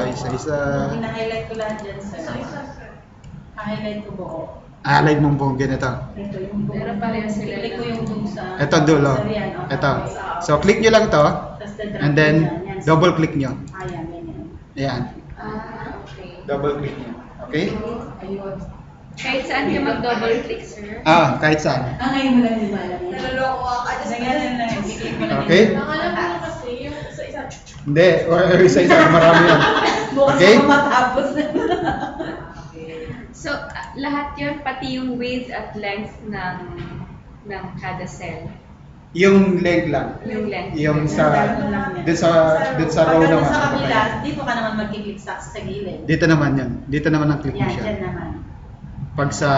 [SPEAKER 2] Hina-highlight ko lahat dyan, sir. Highlight ko buo.
[SPEAKER 1] Highlight mong buong ganito.
[SPEAKER 2] Ito yung buo.
[SPEAKER 3] Pero pareho sila
[SPEAKER 2] Click ko yung dun sa...
[SPEAKER 1] Ito dulo.
[SPEAKER 2] Sir, yan, okay.
[SPEAKER 1] Ito. So, click nyo lang to.
[SPEAKER 2] Tapos dadrag
[SPEAKER 1] And
[SPEAKER 2] ko
[SPEAKER 1] then,
[SPEAKER 2] dyan. Yan, sir.
[SPEAKER 1] double click nyo.
[SPEAKER 2] Ayan, yan.
[SPEAKER 1] Ayan.
[SPEAKER 3] Okay.
[SPEAKER 1] Double click nyo. Okay?
[SPEAKER 2] Ayun.
[SPEAKER 3] Kahit saan ka mag-double click, sir?
[SPEAKER 1] Kahit saan.
[SPEAKER 2] Ngayon mo lang di ba alam yan?
[SPEAKER 5] Naloloko ka.
[SPEAKER 2] Ganyan lang. I-click mo lang
[SPEAKER 1] Okay?
[SPEAKER 2] yun.
[SPEAKER 5] Akala mo kasi yung isa-isa.
[SPEAKER 1] Hindi. Isa-isa. Marami yan.
[SPEAKER 2] Bukas
[SPEAKER 1] Okay?
[SPEAKER 2] ako matapos na.
[SPEAKER 3] So, lahat yun, pati yung width at length ng ng kada cell.
[SPEAKER 1] Yung length lang.
[SPEAKER 3] Yung length.
[SPEAKER 1] Yung sa dun sa row
[SPEAKER 2] Pagka
[SPEAKER 1] naman.
[SPEAKER 2] sa kabila, dito ka naman magkiklik sa gilid.
[SPEAKER 1] Dito naman yan. Dito naman ang click mo
[SPEAKER 2] Yan,
[SPEAKER 1] siya.
[SPEAKER 2] dyan naman.
[SPEAKER 1] Pag sa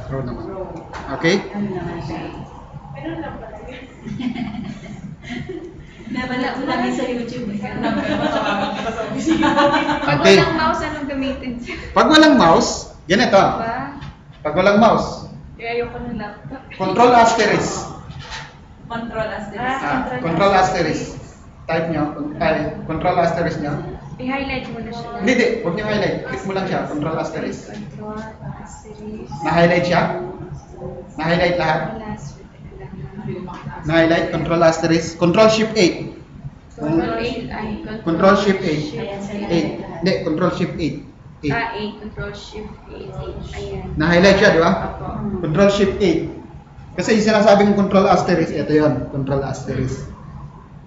[SPEAKER 1] row naman.
[SPEAKER 2] Row.
[SPEAKER 1] Okay?
[SPEAKER 2] Ano naman siya?
[SPEAKER 5] Ganun lang pala.
[SPEAKER 2] Nabalat ko lang yun sa YouTube.
[SPEAKER 3] Pag
[SPEAKER 1] Okay.
[SPEAKER 3] walang mouse, anong gamitin siya?
[SPEAKER 1] Pag walang mouse, ganito.
[SPEAKER 3] Diba?
[SPEAKER 1] Pag walang mouse,
[SPEAKER 3] Ayoko ng laptop.
[SPEAKER 1] control asterisk.
[SPEAKER 2] Control asterisk.
[SPEAKER 1] Control asterisk. Type nyo. Control asterisk nyo.
[SPEAKER 3] I-highlight mo na siya.
[SPEAKER 1] Hindi, hindi. Huwag nyo highlight. Click mo lang siya. Control asterisk.
[SPEAKER 3] Control, asterisk.
[SPEAKER 1] Na-highlight siya? Na-highlight lahat?
[SPEAKER 3] Wala, sweet.
[SPEAKER 1] Na-highlight. Control asterisk. Control shift 8.
[SPEAKER 3] Control 8 ay
[SPEAKER 1] Control shift 8.
[SPEAKER 2] Ayan, sa
[SPEAKER 1] 8. Hindi, control shift 8. 8.
[SPEAKER 3] 8. Control shift 8. Ayan.
[SPEAKER 1] Na-highlight siya, di ba?
[SPEAKER 3] Opo.
[SPEAKER 1] Control shift 8. Kasi yung sinasabi kong control asterisk, ito yon, control asterisk.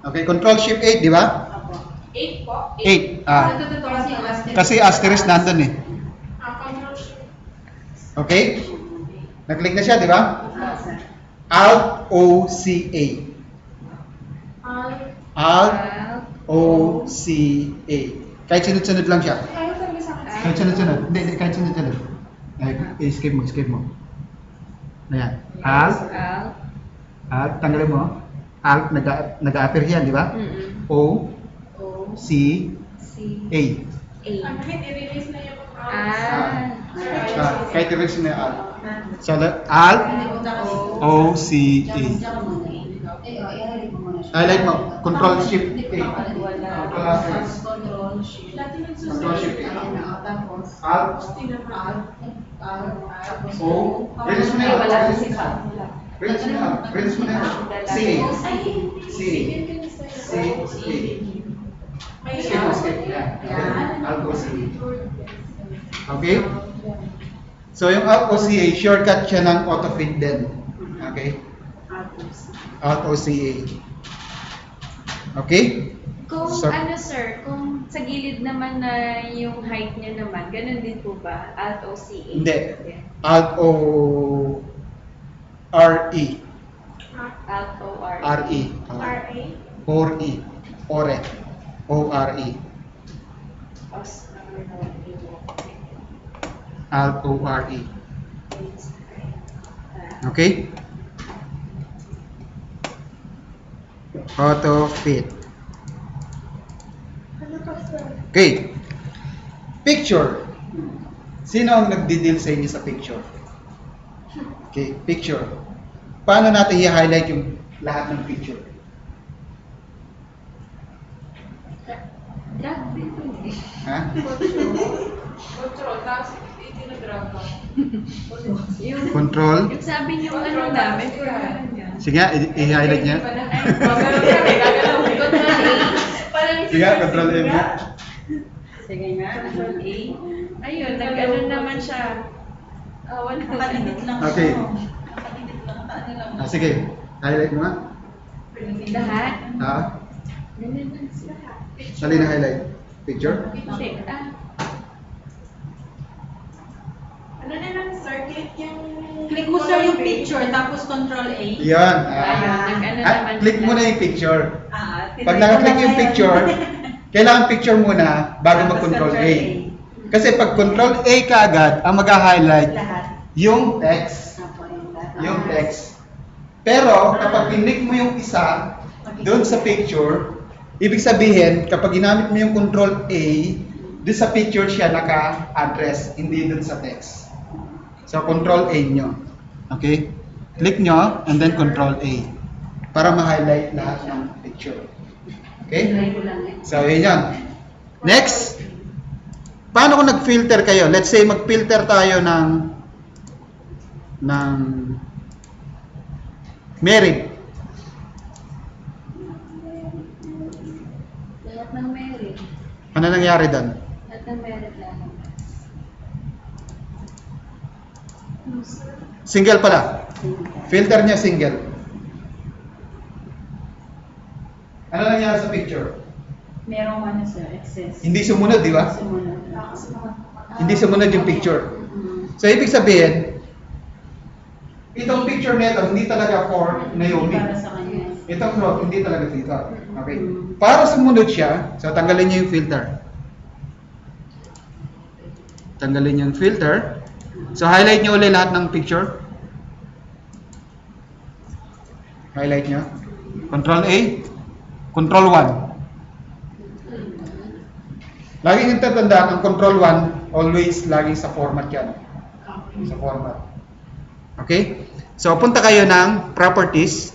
[SPEAKER 1] Okay, control shift 8, di ba?
[SPEAKER 2] Opo.
[SPEAKER 4] 8 po?
[SPEAKER 1] 8.
[SPEAKER 4] Ito kasi yung
[SPEAKER 1] Kasi asterisk nandun eh.
[SPEAKER 5] Control shift.
[SPEAKER 1] Okay? Nag-click na siya, di ba?
[SPEAKER 2] Ah, sir.
[SPEAKER 1] Alt O C A. Alt O C A. Kahit sunod-sunod lang siya.
[SPEAKER 5] Ayaw talaga sa akin.
[SPEAKER 1] Kahit sunod-sunod. Hindi, hindi, kahit sunod-sunod. Ay, escape mo, escape mo. Ayan. Alt.
[SPEAKER 3] Alt.
[SPEAKER 1] Alt, tanggalin mo. Alt, nag-a-appear yan, di ba? O
[SPEAKER 3] O.
[SPEAKER 1] C
[SPEAKER 3] C.
[SPEAKER 1] A.
[SPEAKER 3] A.
[SPEAKER 5] Kahit i-release na yung
[SPEAKER 1] Kahit i-release na yung alt. So, alt O C A. Highlight mo. Control shift A. Control asterisk. Control shift A. Alt O. Release mo na yung
[SPEAKER 3] Wala
[SPEAKER 1] alt.
[SPEAKER 3] kasi sa
[SPEAKER 1] Release mo na yung alt. Release mo na yung alt. C A. C A. C A.
[SPEAKER 5] May
[SPEAKER 1] Skip mo, skip. Yan. Alt O C A. Okay? So, yung Alt O C A, shortcut siya ng autofit din. Okay? Alt O C A. Okay?
[SPEAKER 3] Kung
[SPEAKER 1] So-
[SPEAKER 3] ano sir, kung sa gilid naman na yung height niya naman, ganun din po ba? Alt O C A?
[SPEAKER 1] Hindi. Alt O R E.
[SPEAKER 3] Alt O R.
[SPEAKER 1] R E.
[SPEAKER 5] RA.
[SPEAKER 1] Or E. Ore. O R E. Alt O R E. Okay? Auto fit.
[SPEAKER 5] Ano pa sir?
[SPEAKER 1] Okay. Picture. Sino ang nagdi-deal sa inyo sa picture? Okay, picture. Paano natin i-highlight yung lahat ng picture?
[SPEAKER 3] Drag din po eh.
[SPEAKER 1] Ha?
[SPEAKER 4] Control, tapos itinadrag ko.
[SPEAKER 3] Yung,
[SPEAKER 1] Control.
[SPEAKER 3] yung sabi niyo ano namin, ganun yan.
[SPEAKER 1] Sige nga, i-highlight niya.
[SPEAKER 4] Gagalaw kami, gagalaw kami.
[SPEAKER 3] Control A.
[SPEAKER 1] Sige nga, control M.
[SPEAKER 2] Sige nga.
[SPEAKER 3] Control A. Ayun, nag-ano naman siya. Wala
[SPEAKER 2] Nakadikit lang
[SPEAKER 1] Okay.
[SPEAKER 2] ako. Nakadikit lang. Ano lang.
[SPEAKER 1] Sige, highlight mo nga.
[SPEAKER 3] Lahat.
[SPEAKER 1] Ha?
[SPEAKER 3] Ganun lang sila.
[SPEAKER 1] Sali na highlight. Picture?
[SPEAKER 3] Hindi.
[SPEAKER 5] Ano na lang sir? Click yung...
[SPEAKER 2] Click mo sir yung picture, tapos control A.
[SPEAKER 1] Yan.
[SPEAKER 3] Ayun, nag-ano
[SPEAKER 1] At
[SPEAKER 3] naman
[SPEAKER 1] click
[SPEAKER 3] sila.
[SPEAKER 1] mo na yung picture.
[SPEAKER 2] Tinry
[SPEAKER 1] Pag
[SPEAKER 2] ko
[SPEAKER 1] naka-click
[SPEAKER 2] lang
[SPEAKER 1] yung
[SPEAKER 2] ngayon.
[SPEAKER 1] picture, kailangan picture muna bago
[SPEAKER 2] Tapos
[SPEAKER 1] mag-control
[SPEAKER 2] control
[SPEAKER 1] A. Kasi pag control A ka agad, ang mag-highlight
[SPEAKER 2] Lahat.
[SPEAKER 1] yung text.
[SPEAKER 2] Apo, yung lahat.
[SPEAKER 1] Yung text. Pero kapag click mo yung isa doon sa picture, ibig sabihin kapag ginamit mo yung control A, doon sa picture siya naka-address, hindi doon sa text. So control A nyo. Okay? Click nyo and then control A para ma-highlight lahat ng picture. Okay?
[SPEAKER 2] Tinry ko lang eh.
[SPEAKER 1] So, yun yan. Next, paano kung nag-filter kayo? Let's say mag-filter tayo ng married.
[SPEAKER 3] Lahat ng merit.
[SPEAKER 1] Ano nangyari doon?
[SPEAKER 3] Lahat ng merit lang.
[SPEAKER 1] Single pala. Filter niya single. Ano nangyari sa picture?
[SPEAKER 2] Merong ano sir, excess.
[SPEAKER 1] Hindi sumunod, di ba?
[SPEAKER 2] Sumunod.
[SPEAKER 1] Hindi sumunod yung picture.
[SPEAKER 2] Mm.
[SPEAKER 1] So, ibig sabihin, Itong picture nito, hindi talaga for Naomi.
[SPEAKER 2] Para sa kanya.
[SPEAKER 1] Itong float, hindi talaga dito. Okay. Para sumunod siya, so tanggalin niyo yung filter. Tanggalin niyo yung filter. So highlight niyo ulit lahat ng picture. Highlight niyo. Control A, Control 1. Laging yung tatandaan, ang Control 1, always laging sa format yan. Sa format. Okay? So punta kayo ng Properties.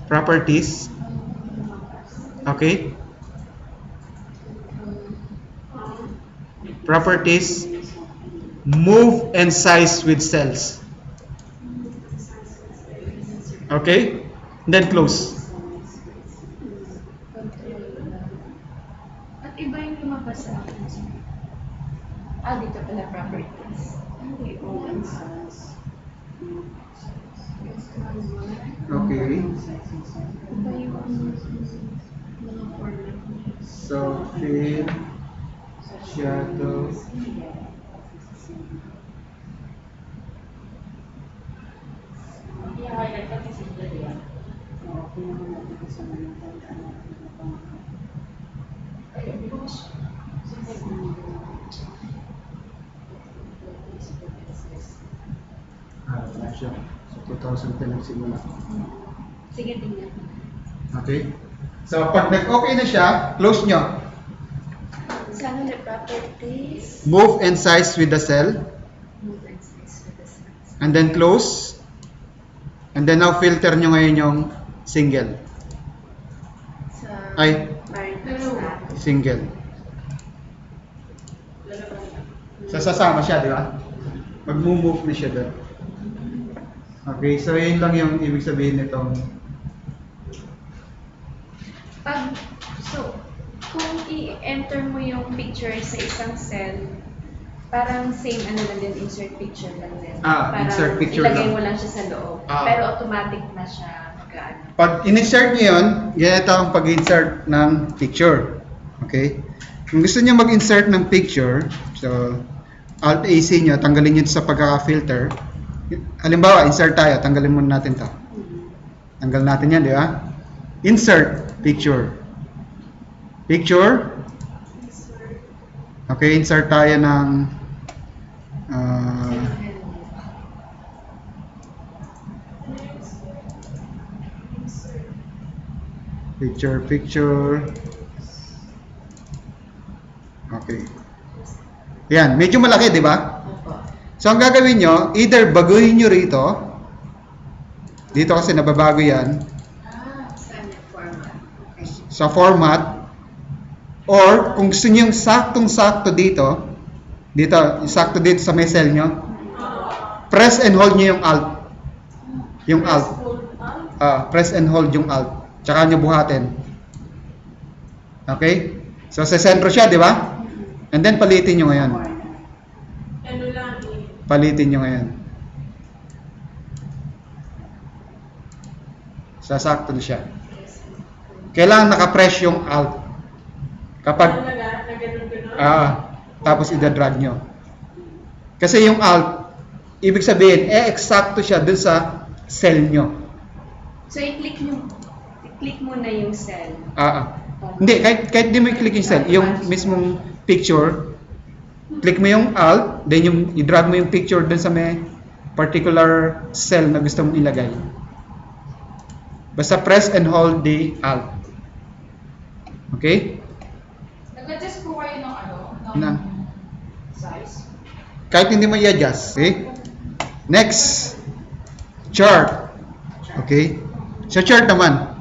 [SPEAKER 1] Properties. Okay? Properties. Move and size with cells. Okay? Then close.
[SPEAKER 3] At iba yung lumabas sa akin. Dito pala properties.
[SPEAKER 1] Okay.
[SPEAKER 3] Iba yung mga format.
[SPEAKER 1] So, fill, shadow.
[SPEAKER 2] I-highlight pati si Julia.
[SPEAKER 1] Wala siya. So, 2010 nagsimula.
[SPEAKER 3] Sige, tingnan.
[SPEAKER 1] Okay? So, pag nag-okay na siya, close nyo.
[SPEAKER 3] Sana na properties.
[SPEAKER 1] Move and size with the cell.
[SPEAKER 3] Move and size with the cells.
[SPEAKER 1] And then close. And then now filter nyo ngayon yung single.
[SPEAKER 3] Sa
[SPEAKER 1] Ay,
[SPEAKER 3] Marines
[SPEAKER 1] single. So, sasama siya, di ba? Mag-move na siya doon. Okay, so yun lang yung ibig sabihin nitong
[SPEAKER 3] kung i-enter mo yung picture sa isang cell, parang same ano lang din, insert picture lang din. Parang
[SPEAKER 1] insert picture
[SPEAKER 3] ilagay
[SPEAKER 1] lang.
[SPEAKER 3] mo lang siya sa loob.
[SPEAKER 1] Ah.
[SPEAKER 3] Pero automatic na siya mag-ano.
[SPEAKER 1] Pag in-insert nyo yun, ganito ang pag-insert ng picture. Okay? Kung gusto nyo mag-insert ng picture, so Alt-AC nyo, tanggalin nyo sa pagkaka-filter. Halimbawa, insert tayo, tanggalin muna natin to. Tanggal natin yan, di ba? Insert picture. Picture. Okay, insert tayo ng picture. Okay. Yan, medyo malaki, di ba? So, ang gagawin nyo, either baguhin nyo rito. Dito kasi nababago yan.
[SPEAKER 3] Standard format. Okay.
[SPEAKER 1] Sa format. Or, kung gusto nyo yung saktong-sakto dito, sakto dito sa may cell nyo, press and hold nyo yung Alt. Yung Alt. Press and hold yung Alt. Tsaka nyo buhatin. Okay? So, sa sentro siya, di ba? And then, palitin nyo ngayon.
[SPEAKER 5] Ano lang
[SPEAKER 1] Palitin nyo ngayon. Sasakto na siya. Kailangan nakapress yung Alt. Kapag, tapos ida-drag nyo. Kasi yung Alt, ibig sabihin, eksakto siya dun sa cell nyo.
[SPEAKER 3] So, i-click mo na yung cell.
[SPEAKER 1] Hindi, kahit di mo i-click yung cell, yung mismong picture, click mo yung Alt, then yung i-drag mo yung picture dun sa may particular cell na gusto mong ilagay. Basta press and hold the Alt. Okay?
[SPEAKER 4] Nag-adjust po kayo ng
[SPEAKER 1] Na.
[SPEAKER 4] size?
[SPEAKER 1] Kahit hindi mo i-adjust. Okay? Next. Chart. Okay? Sa chart naman.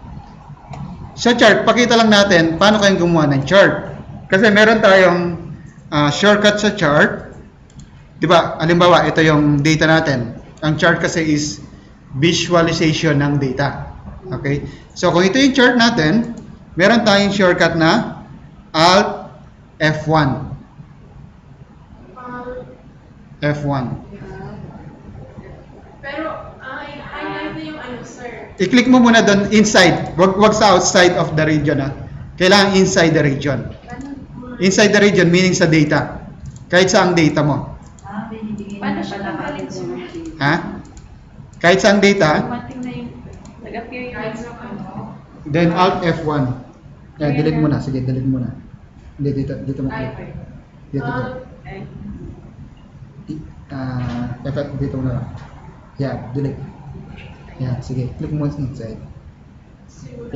[SPEAKER 1] Sa chart, pakita lang natin paano kayong gumawa ng chart. Kasi meron tayong shortcut sa chart. Diba? Halimbawa, ito yung data natin. Ang chart kasi is visualization ng data. Okay? So, kung ito yung chart natin, meron tayong shortcut na Alt F1. F1.
[SPEAKER 5] Pero, highlight na yung ano, sir.
[SPEAKER 1] I-click mo muna doon inside. Wag sa outside of the region. Kailangan inside the region. Inside the region meaning sa data. Kahit sa ang data mo.
[SPEAKER 3] Paano siya
[SPEAKER 1] Ha? Kahit saan data,
[SPEAKER 3] Dumating na yung, nag-appear yung
[SPEAKER 4] Kahit sa ano.
[SPEAKER 1] then Alt F1. Delete mo na. Sige, delete mo na. Hindi, dito mo.
[SPEAKER 4] Ay, okay.
[SPEAKER 1] Dito to.
[SPEAKER 3] Ay,
[SPEAKER 1] Dito mo na. Yan, delete. Yan, sige. Click mo inside.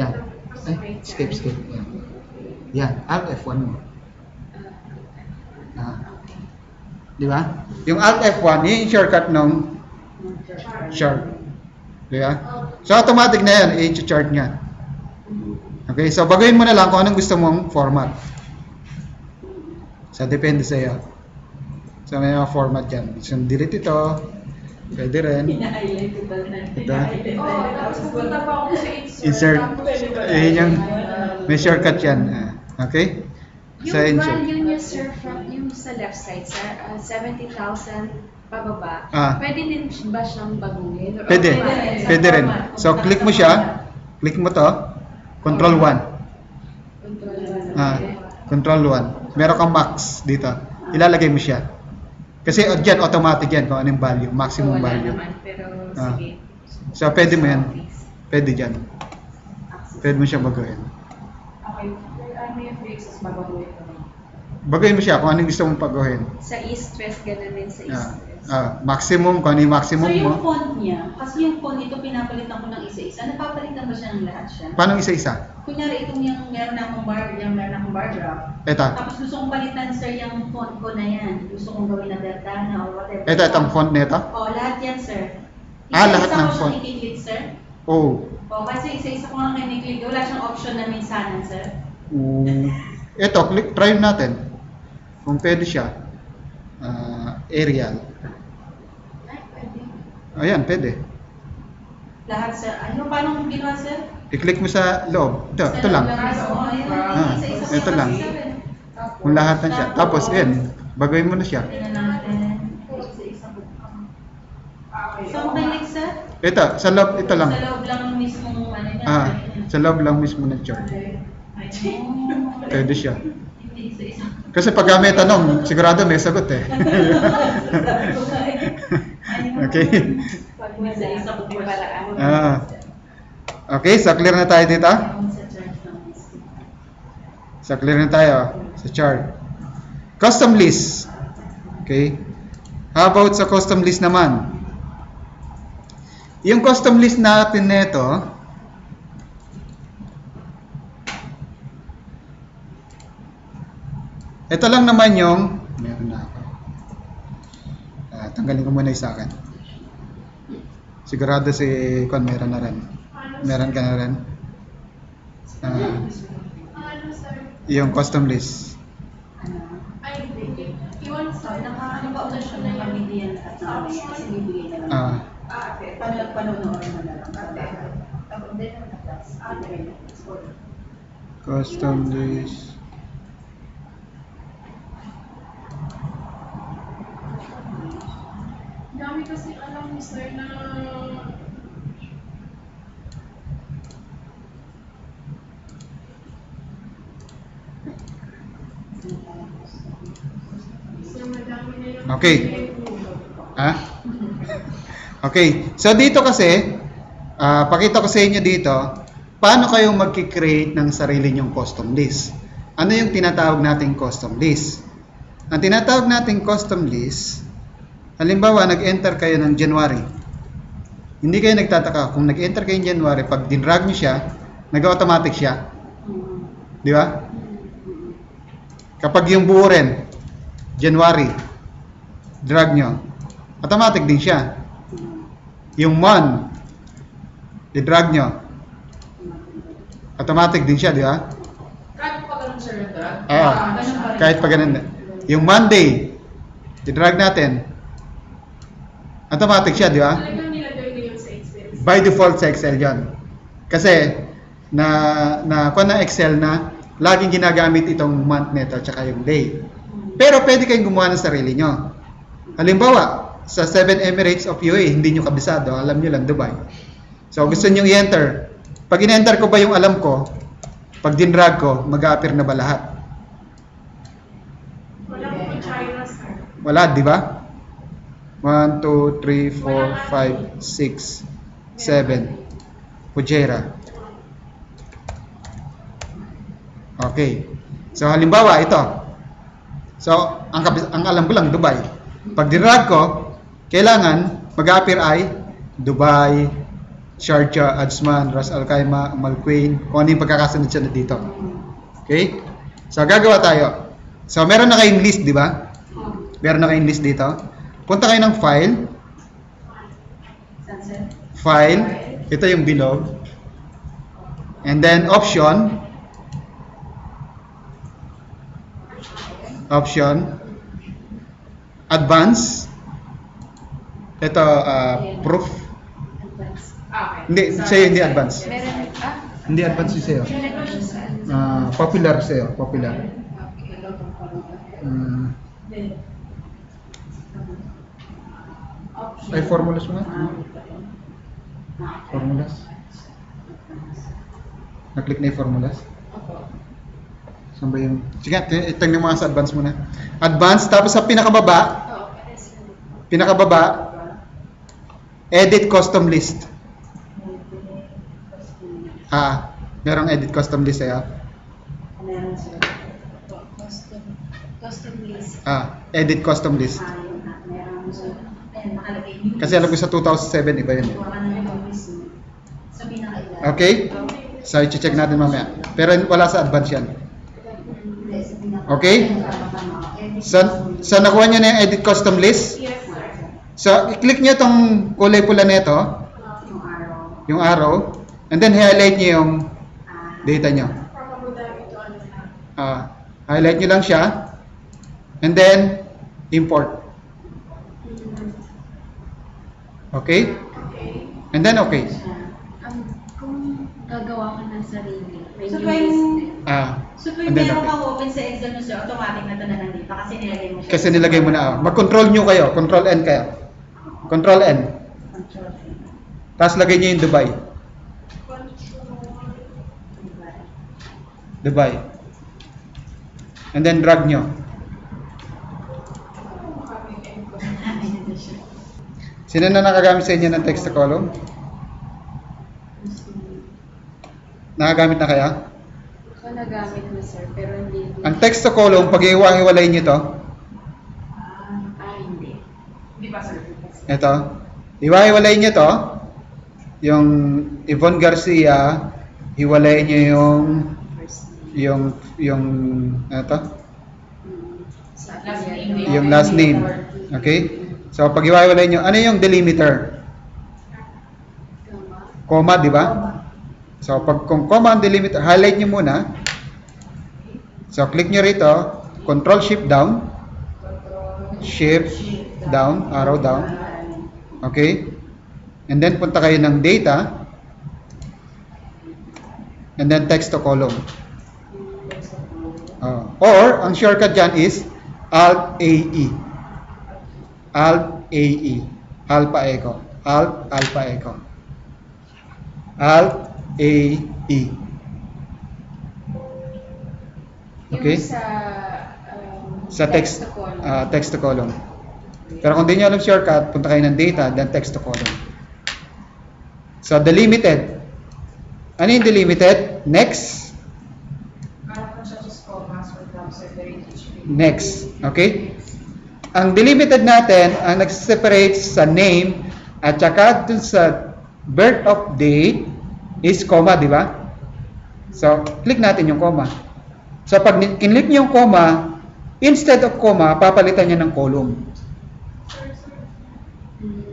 [SPEAKER 1] Yan. Ay, skip. Yan. Yan, Alt F1 mo. Di ba? Yung Alt F1, yun yung shortcut ng chart. Di ba? So, automatic na yan. I-chart niya. Okay, so baguhin mo na lang kung anong gusto mong format. So, depende sa iyo. So, may mga format yan. So, delete ito. Pwede rin.
[SPEAKER 2] Hina-highlight ko na.
[SPEAKER 1] Ito.
[SPEAKER 4] Oo, tapos pupunta pa ako sa
[SPEAKER 1] Insert. Ayun yung, may shortcut yan. Okay?
[SPEAKER 3] yung
[SPEAKER 1] Sa insert.
[SPEAKER 3] value niya, sir, from yung sa left side, sir, 70,000 pababa, pwede din ba siyang baguhin? Or
[SPEAKER 1] Pwede.
[SPEAKER 3] automatic?
[SPEAKER 1] Pwede rin. So, click mo siya. Click mo to. Control 1. Control 1. Meron kang max dito. Ilalagay mo siya. Kasi dyan, automatic yan kung anong value. Maximum
[SPEAKER 3] Wala
[SPEAKER 1] value.
[SPEAKER 3] naman, pero
[SPEAKER 1] Ah.
[SPEAKER 3] sige.
[SPEAKER 1] So, pwede mo yan. Pwede dyan. Pwede mo siya baguhin.
[SPEAKER 4] Okay. Ano yung fixes babaguhin ko?
[SPEAKER 1] Baguhin mo siya kung anong gusto mong baguhin.
[SPEAKER 3] Sa east-west, ganun din sa
[SPEAKER 1] Ah,
[SPEAKER 3] east-west.
[SPEAKER 1] maximum, kung ano yung maximum
[SPEAKER 2] So yung
[SPEAKER 1] mo.
[SPEAKER 2] font niya, kasi yung font ito pinapalitan ko ng isa-isa, napapalitan ba siya ng lahat siya?
[SPEAKER 1] Paano isa-isa?
[SPEAKER 2] Kunyari itong yung meron akong bar graph.
[SPEAKER 1] Ito.
[SPEAKER 2] Tapos gusto kong palitan sir yung font ko na yan. Gusto kong gawin na Bertana or whatever.
[SPEAKER 1] Itong font nito.
[SPEAKER 2] Oh, lahat yan sir.
[SPEAKER 1] Lahat ng
[SPEAKER 2] Isa-isa
[SPEAKER 1] font.
[SPEAKER 2] ko siyang i-click sir.
[SPEAKER 1] Oh.
[SPEAKER 2] Oh, kasi isa-isa ko lang kayo i-click. Wala siyang option na minsanan sir.
[SPEAKER 1] Ito, try natin. Kung pwede siya. Aerial.
[SPEAKER 2] Ay, pwede.
[SPEAKER 1] Ayan, pwede.
[SPEAKER 2] Lahat sir. Ano, paano kung ginawa sir?
[SPEAKER 1] I-click mo sa loob. Ito lang.
[SPEAKER 2] Oh, ayun. Isa-isa ko
[SPEAKER 1] Ito
[SPEAKER 2] yan,
[SPEAKER 1] lang.
[SPEAKER 2] sir.
[SPEAKER 1] Kung lahat na siya. Tapos, ayan. Baguhin mo na siya.
[SPEAKER 2] Tingnan natin. Isa-isa ko. Saan click sir?
[SPEAKER 1] Ito, sa loob, ito lang.
[SPEAKER 2] Sa loob lang mismong ano niya.
[SPEAKER 1] Sa loob lang mismo ng chart. Pwede siya.
[SPEAKER 2] Hindi isa-isa.
[SPEAKER 1] Kasi pag may tanong, sigurado may sagot eh. Okay.
[SPEAKER 2] Pag may isa-isa ko
[SPEAKER 3] May paraan.
[SPEAKER 1] Okay, so clear na tayo dito.
[SPEAKER 2] Sa chart ng mismo.
[SPEAKER 1] So clear na tayo sa chart. Custom list. Okay. How about sa custom list naman? Yung custom list natin nito, ito lang naman yung meron na ako. Tanggalin ko muna yung sa akin. Sigurado si Kon meron na rin. Meron ka na rin. Yung custom list.
[SPEAKER 5] Ay, hindi. Iwan sa
[SPEAKER 2] Ano ba ulit siya na pamilya lahat namin? Kasi bibigay na lang. Panonood na lang. Tapos din ang atas.
[SPEAKER 1] Custom list.
[SPEAKER 5] dami kasi alam ni sir na so madami na yung
[SPEAKER 1] Okay. Ha? Okay. So dito kasi, pakita ko sa inyo dito, paano kayo magki-create ng sarili nyong custom list. Ano yung tinatawag nating custom list? Ang tinatawag nating custom list, halimbawa nag-enter kayo ng January. Hindi kayo nagtataka kung nag-enter kayo ng January, pag dinrag nyo siya, nag-automatic siya. Di ba? Kapag yung buo rin, January, drag nyo, automatic din siya. Yung month, i-drag nyo, automatic din siya, di ba?
[SPEAKER 4] Kahit pa ganun sir yung drag?
[SPEAKER 1] Kahit pa ganun. Yung Monday, i-drag natin, automatic siya, di ba?
[SPEAKER 5] talagang nilagay na yun sa experience.
[SPEAKER 1] By default sa Excel yan. Kasi, na kung na Excel na, laging ginagamit itong month nito tsaka yung day. Pero pwede kayong gumawa ng sarili nyo. Halimbawa, sa 7 Emirates of UAE, hindi nyo kabisado, alam nyo lang, Dubai. So, gusto nyo i-enter. Pag in-enter ko ba yung alam ko, pag dinrag ko, mag-a-appear na ba lahat?
[SPEAKER 5] Wala ko China sir.
[SPEAKER 1] Wala, di ba? 1, 2, 3, 4, 5, 6, 7. Pujera. Okay. So, halimbawa, ito. So, ang alam ko lang, Dubai. Pag dinrag ko, kailangan mag-appear ay Dubai, Sharjah, Ajman, Ras Al Khaimah, Umm Al Quwain, kung ano yung pagkakasunod siya na dito. Okay? So, gagawa tayo. So, meron na kayong list, di ba? Meron na kayong list dito. Punta kayo ng file.
[SPEAKER 2] Sunset.
[SPEAKER 1] File. Ito yung bilog. And then, option. Option. Advance. Ito, proof.
[SPEAKER 3] Advance.
[SPEAKER 4] Okay.
[SPEAKER 1] Hindi, sa'yo hindi advance.
[SPEAKER 3] Meron,
[SPEAKER 1] Hindi advance yung sa'yo.
[SPEAKER 3] Nilagay siya saan?
[SPEAKER 1] Popular sa'yo, popular. Ay, formulas mo nga. Formulas. Na-click na yung formulas. Saan ba yung... Sige, itang yung mga sa advance muna. Advance, tapos sa pinakababa,
[SPEAKER 3] Oo, pares lang.
[SPEAKER 1] pinakababa, edit custom list. Merong edit custom list sa'yo.
[SPEAKER 2] Meron sila.
[SPEAKER 3] Custom list.
[SPEAKER 1] Edit custom list.
[SPEAKER 2] Meron sila. Ayan, nakalagay news.
[SPEAKER 1] Kasi alam ko sa 2007, iba yun.
[SPEAKER 2] Kuha ka na ng news. Sa pinakailan.
[SPEAKER 1] Okay? So, i-check natin mamaya. Pero wala sa advance yan.
[SPEAKER 2] Hindi, sa pinaka-
[SPEAKER 1] Okay? So, nakuha nyo na yung edit custom list.
[SPEAKER 4] Yes, sir.
[SPEAKER 1] So, i-click nyo itong kulay pula nito,
[SPEAKER 2] Yung araw.
[SPEAKER 1] yung arrow, and then highlight nyo yung data nyo.
[SPEAKER 5] Papabuda ito ano na.
[SPEAKER 1] Highlight nyo lang siya, and then import. Okay? And then okay.
[SPEAKER 3] Kung gagawa ka ng sarili, may
[SPEAKER 2] So,
[SPEAKER 3] new
[SPEAKER 2] kung-
[SPEAKER 3] list din.
[SPEAKER 2] So, kung
[SPEAKER 1] And then
[SPEAKER 2] meron
[SPEAKER 1] okay.
[SPEAKER 2] kang open sa Excel mo, sir, automatic na ito na nandito kasi nilagay mo siya.
[SPEAKER 1] Kasi nilagay mo na. Mag-control nyo kayo. Control N kayo. Control N.
[SPEAKER 2] Control.
[SPEAKER 1] Tapos lagay nyo yung Dubai. Dubai. And then drag nyo. Sino na nakagamit sa inyo ng text to column? Nakagamit na kaya?
[SPEAKER 3] Ako nagamit na sir, pero hindi.
[SPEAKER 1] Ang text to column, pag iiwa-hiwalay nyo to,
[SPEAKER 3] Hindi.
[SPEAKER 4] Di ba, sir?
[SPEAKER 1] ito, iwa-hiwalay nyo to, yung Yvonne Garcia, hiwalay nyo
[SPEAKER 3] First name.
[SPEAKER 1] ito,
[SPEAKER 3] Sa
[SPEAKER 4] Last
[SPEAKER 3] apelyido.
[SPEAKER 4] name.
[SPEAKER 1] yung last name. Okay? So, pag iwa-hiwalay nyo, ano yung delimiter?
[SPEAKER 3] Comma.
[SPEAKER 1] Comma, di ba? So, kung comma ang delimiter, highlight nyo muna. So, click nyo rito, Control Shift down, Shift down, arrow down. Okay? And then, punta kayo ng data, and then text to column. Or, ang shortcut dyan is Alt-AE. Alt-AE. Alpha Echo. Alpha Echo. Alt-AE. Okay?
[SPEAKER 3] Yung
[SPEAKER 1] Sa text,
[SPEAKER 3] to column.
[SPEAKER 1] text to column. Pero kung di nyo alam shortcut, punta kayo ng data, then text to column. So, delimited. Ano yung delimited? Next.
[SPEAKER 4] Para po siya just commas or drops or the range.
[SPEAKER 1] Next. Okay? Ang delimited natin, ang nag-separate sa name at saka dun sa birth of date is comma, di ba? So, click natin yung comma. So, pag kinlik nyo yung comma, instead of comma, papalitan niya ng column.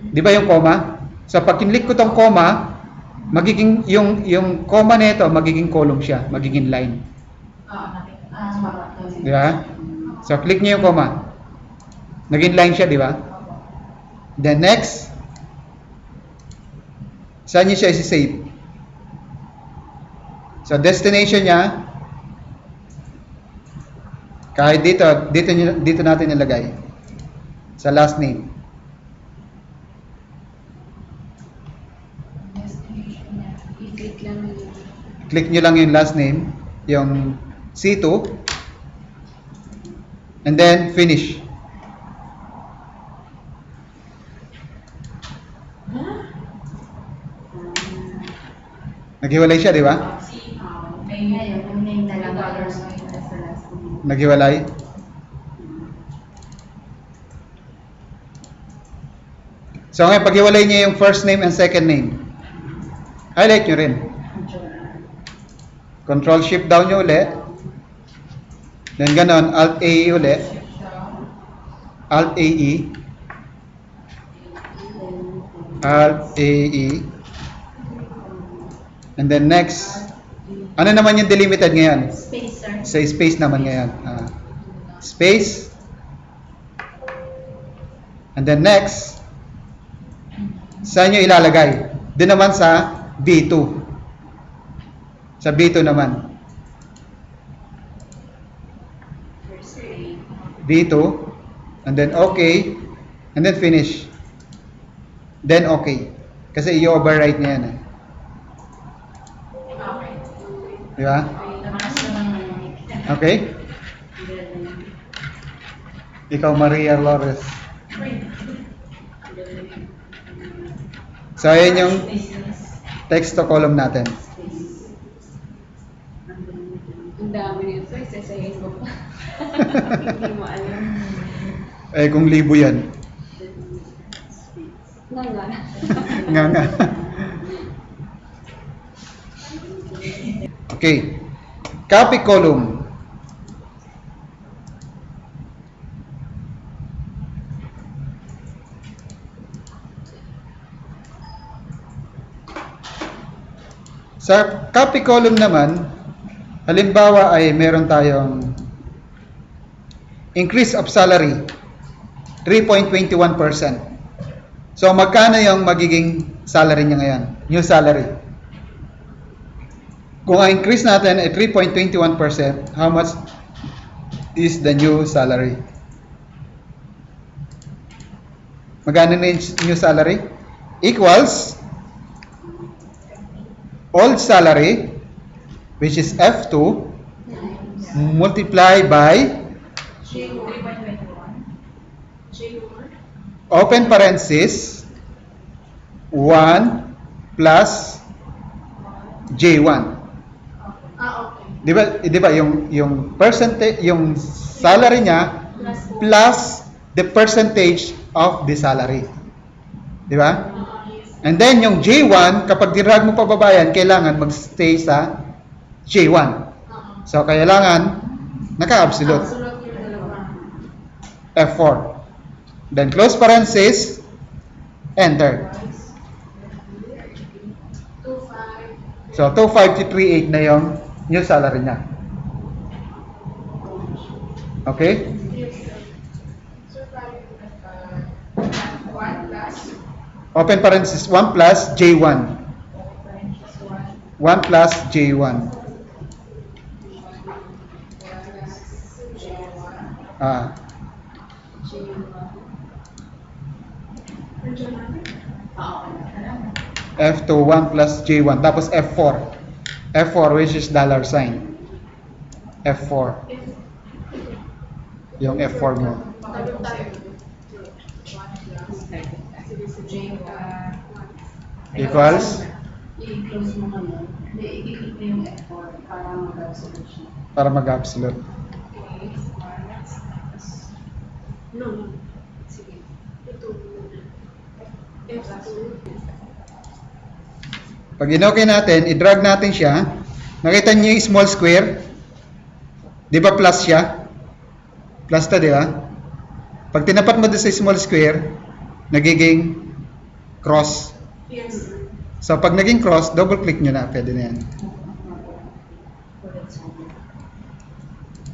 [SPEAKER 1] Di ba yung comma? So, pag kinlik ko tong comma, magiging, yung comma nito, magiging column siya, magiging line. Di ba? So, click nyo yung comma. Naging line siya, di ba? Then next, saan niyo siya isi-save? So, destination niya, kahit dito natin nilagay. Sa last name.
[SPEAKER 3] I-click lang yun.
[SPEAKER 1] Click nyo lang yung last name, yung C2, and then finish. Naghiwalay siya, di ba?
[SPEAKER 4] Si
[SPEAKER 2] May ngayon, yung name na lang
[SPEAKER 4] $2
[SPEAKER 2] ngayon as the last name.
[SPEAKER 1] Naghiwalay. So ngayon, paghiwalay niya yung first name and second name. Highlight nyo rin. Control Shift down nyo uli. Then ganon, Alt AE uli. Alt AE. Alt AE. And then next, ano naman yung delimited ngayon?
[SPEAKER 2] Space, sir.
[SPEAKER 1] Sa space naman ngayon. Space. And then next, saan nyo ilalagay? Doon naman sa B2. Sa B2 naman.
[SPEAKER 2] First name.
[SPEAKER 1] B2. And then okay. And then finish. Then okay. Kasi i-overwrite niya yan eh.
[SPEAKER 4] Okay.
[SPEAKER 1] Di ba?
[SPEAKER 2] Tamas naman
[SPEAKER 1] Okay? Ikaw, Maria Lores. So, ayan yung text to column natin.
[SPEAKER 3] Ang dami nito, isasayin ko pa. Hindi mo alam.
[SPEAKER 1] Eh, kung libo yan.
[SPEAKER 3] Nga.
[SPEAKER 1] Nga. Okay. Copy column. Sa copy column naman, halimbawa ay meron tayong increase of salary 3.21%. So magkano yung magiging salary niya ngayon? New salary. Kung ang increase natin ay 3.21%, how much is the new salary? Magkano na yung new salary? Equals old salary, which is F2, multiply by open parenthesis 1 plus J1.
[SPEAKER 5] Okay.
[SPEAKER 1] Di ba yung percentage, yung salary niya plus the percentage of the salary. Di ba? And then yung J1, kapag dinrag mo pababayan, kailangan magstay sa J1. So kailangan naka-absolute.
[SPEAKER 5] Absolute yung dalawa.
[SPEAKER 1] F4. Then close parenthesis, enter.
[SPEAKER 5] 2.5.
[SPEAKER 1] So 25238 na yung new salary niya. Okay?
[SPEAKER 5] Yes, sir. So, 1 plus
[SPEAKER 1] Open parenthesis 1 plus J1. 1 plus J1. Ah, F2 1 plus J1 tapos F4. F4 which is dollar sign. F4. Yung F4 mo.
[SPEAKER 5] Tayo tayo.
[SPEAKER 1] Equals
[SPEAKER 2] I-close mo ngayon. Hindi, i-click mo yung F4 para mag-absolute siya.
[SPEAKER 1] para mag-absolute.
[SPEAKER 5] No. Sige. Ito. F2.
[SPEAKER 1] Pag in-okay natin, i-drag natin siya. Nakita niyo yung small square? Di ba plus siya? Plus to, di ba? Pag tinapat mo doon sa small square, nagiging cross.
[SPEAKER 5] Yes, sir.
[SPEAKER 1] So, pag naging cross, double click nyo na. Pwede na yan.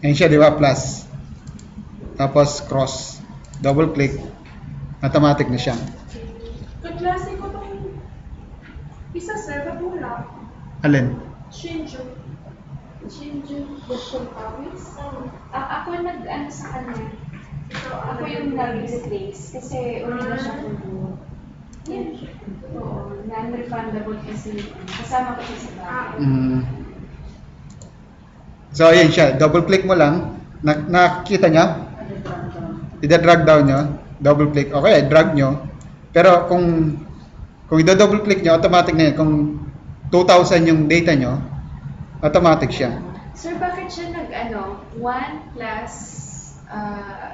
[SPEAKER 1] Ayan siya, di ba? Plus. Tapos cross. Double click. Automatic na siya.
[SPEAKER 5] Kaklase ko tong isa, sir. Ba't wala?
[SPEAKER 1] Alin?
[SPEAKER 5] Shinju. Shinju. Bukong Pawis.
[SPEAKER 3] Ako nag-ano sa kanya. Ako yung nag-replace kasi uli na siya kung yan. Oo, non-refundable kasi kasama ko siya sa bahay.
[SPEAKER 1] So, ayan siya. Double click mo lang. Nakikita niya? I-drag down nyo. Double click. Okay, drag nyo. Pero kung i-double click nyo, automatic na yan. Kung 2,000 yung data nyo, automatic siya.
[SPEAKER 3] Sir, bakit siya 1 plus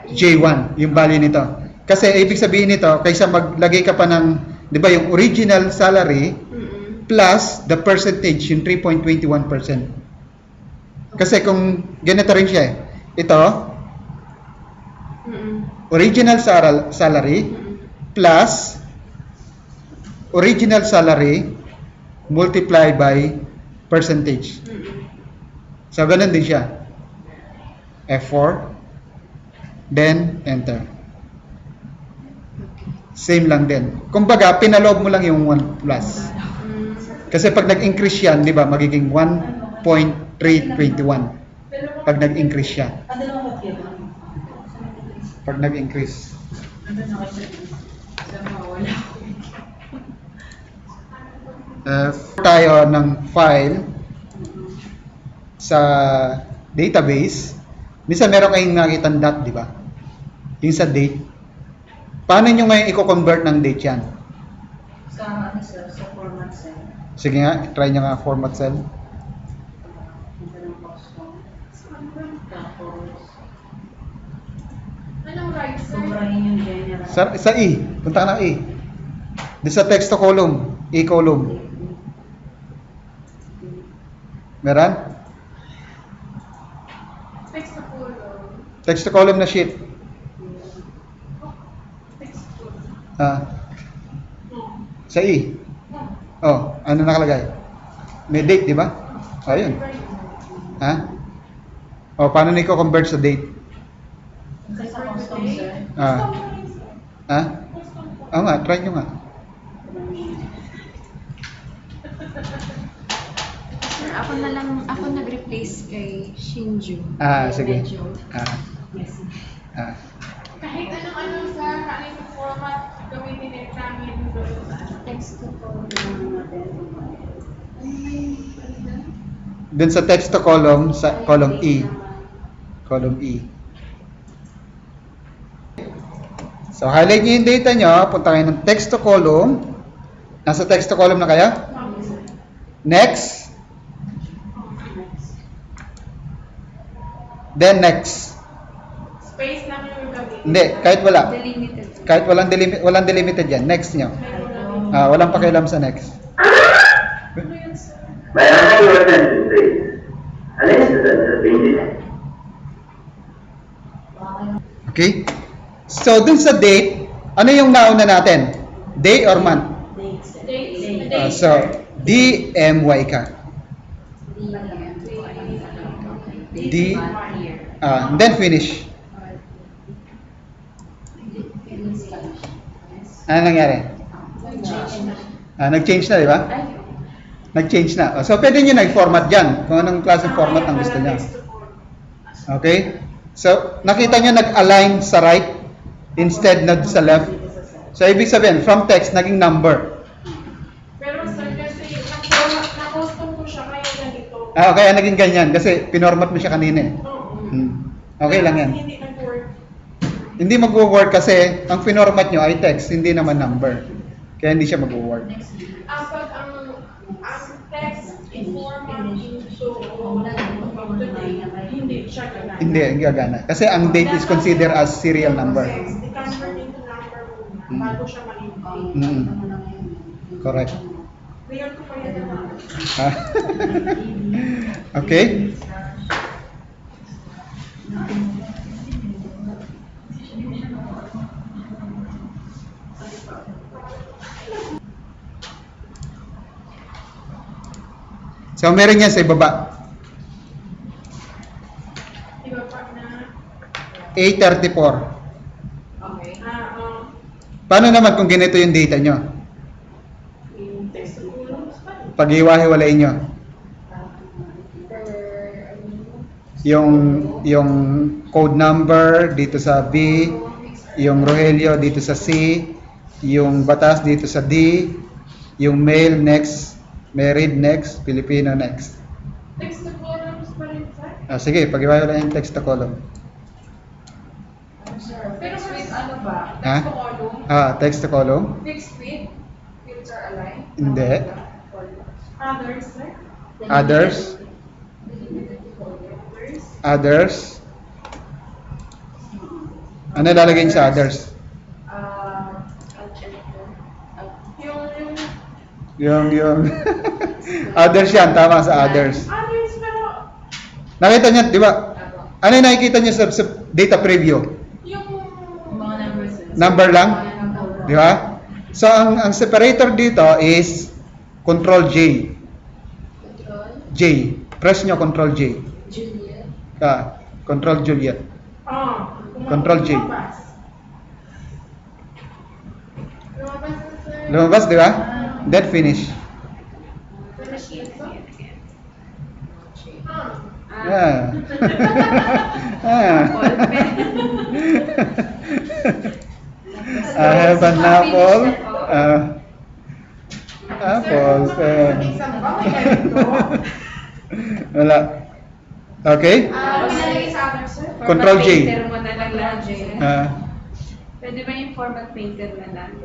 [SPEAKER 3] yung-
[SPEAKER 1] J1, yung value nito. Kasi ibig sabihin nito, kaysa maglagay ka pa ng, di ba, yung original salary
[SPEAKER 3] Mm-mm.
[SPEAKER 1] plus the percentage, yung 3.21%. Kasi kung ganito rin siya ito,
[SPEAKER 3] Mm-mm.
[SPEAKER 1] original salary
[SPEAKER 3] Mm-mm.
[SPEAKER 1] plus original salary multiply by percentage.
[SPEAKER 3] Mm-mm.
[SPEAKER 1] So, ganun din siya. F4, then enter. Same lang din. Kumbaga, pinaloob mo lang yung 1 plus.
[SPEAKER 3] Mm.
[SPEAKER 1] Kasi pag nag-increase yan, di ba, magiging 1.321. Pag nag-increase siya.
[SPEAKER 2] Ano naman mag-give?
[SPEAKER 1] Pag nag-increase.
[SPEAKER 2] Ano na kasi? Sa mawala ko.
[SPEAKER 1] Tayo ng file sa database. Minsan meron kayong nakitang dot, di ba? Yung sa date. Paano nyo ngayon i-convert ng date yan?
[SPEAKER 2] Sa ano sir? Sa format sir.
[SPEAKER 1] Sige nga, try nyo nga format cell.
[SPEAKER 2] Ito ng custom. Tapos,
[SPEAKER 4] Anong right, sir?
[SPEAKER 2] sobrahin yung general.
[SPEAKER 1] Sa E. Punta ka na E. Di sa text to column. E column. Meron?
[SPEAKER 4] Text na po.
[SPEAKER 1] Text to column na sheet.
[SPEAKER 4] Text po.
[SPEAKER 1] Sa E. Oh, ano nakalagay? May date, di ba? Ayun. Ha? Oh, paano na i-convert sa date?
[SPEAKER 2] Kasi sa custom sir.
[SPEAKER 1] Ha? Oo nga, try nyo nga.
[SPEAKER 3] Sir, ako nag-replace kay Shinju.
[SPEAKER 1] Sige.
[SPEAKER 3] Medyo.
[SPEAKER 2] Yes.
[SPEAKER 4] Kahit anong sa anong format gamitin namin doon sa
[SPEAKER 3] Text to
[SPEAKER 1] Dun sa text to column, sa column E. Column E. So, highlight nyo yung data nyo. Punta kayo ng text to column. Nasa text to column na kaya? Next. Then next.
[SPEAKER 4] space lang yung gamitin.
[SPEAKER 1] Hindi, kahit wala.
[SPEAKER 3] Delimited.
[SPEAKER 1] Kahit walang delimited yan. Next nyo. Walang pakialam sa next.
[SPEAKER 6] Bayangan yung sentence. Alin sa sentence?
[SPEAKER 1] Okay? So, dun sa date, ano yung nauna natin? Day or month?
[SPEAKER 2] Date sir.
[SPEAKER 4] Date.
[SPEAKER 1] So, DMY ka. D, then finish. Ano nangyari? Nag-change na, di ba? Nag-change na. So, pwede nyo nag-format dyan. Kung anong klaseng format ang gusto nyo. Okay? So, nakita nyo nag-align sa right instead na sa left. So, ibig sabihin, from text, naging number.
[SPEAKER 4] Pero sir, kasi na-custom ko siya kaya ganito.
[SPEAKER 1] Kaya naging ganyan. Kasi pinormat mo siya kanina eh.
[SPEAKER 4] Oo.
[SPEAKER 1] Okay lang yan.
[SPEAKER 4] Hindi nag-work.
[SPEAKER 1] Hindi mag-work kasi ang pinormat nyo ay text, hindi naman number. Kaya hindi siya mag-work.
[SPEAKER 4] Pag ang text format into hindi siya gagana.
[SPEAKER 1] Hindi gagana. Kasi ang date is considered as serial number.
[SPEAKER 4] Text, i-convert into number muna bago siya ma-include.
[SPEAKER 1] Correct.
[SPEAKER 4] Clear ko pa yan naman.
[SPEAKER 1] Okay? So, meron yan sa ibaba.
[SPEAKER 4] Iba pa na.
[SPEAKER 1] A34.
[SPEAKER 4] Okay.
[SPEAKER 1] Paano naman kung ganito yung data nyo?
[SPEAKER 4] Yung text columns pa.
[SPEAKER 1] Pag-iwa-hiwalayin nyo. Yung code number dito sa B, yung Rogelio dito sa C, yung Batas dito sa D, yung male next, married next, Filipino next.
[SPEAKER 4] Text columns pa rin sir.
[SPEAKER 1] Sige, pag-iwa-hiwalayin yung text to column.
[SPEAKER 4] Pero with ano ba?
[SPEAKER 1] Ha?
[SPEAKER 4] Text column?
[SPEAKER 1] Text to column?
[SPEAKER 4] Fixed with? Fields are aligned?
[SPEAKER 1] Hindi.
[SPEAKER 5] Others, sir.
[SPEAKER 1] Others. Others. Ano lalagay niyo sa others? Yung others yan, tama sa others.
[SPEAKER 5] Others, pero
[SPEAKER 1] Nakita niyo, di ba? Ano yung nakikita niyo sa data preview?
[SPEAKER 5] yung
[SPEAKER 2] Mga numbers.
[SPEAKER 1] Number lang? Di ba? So, ang separator dito is Control J. J. Press nyo Control J.
[SPEAKER 3] Juliet.
[SPEAKER 1] Control Juliet.
[SPEAKER 5] kung
[SPEAKER 1] Control J.
[SPEAKER 5] lumabas. Lumabas na, sir.
[SPEAKER 1] Lumabas, di ba? Then finish.
[SPEAKER 5] Finish it, sir.
[SPEAKER 1] Yeah. Ah. I have an apple. Apple pen.
[SPEAKER 5] Exam ba? May ganito.
[SPEAKER 1] Wala. Okay?
[SPEAKER 5] Ano pinalagay sa others, sir?
[SPEAKER 1] Control J.
[SPEAKER 3] Painter mo na lang lahat, J. Pwede ba yung format painter na lang?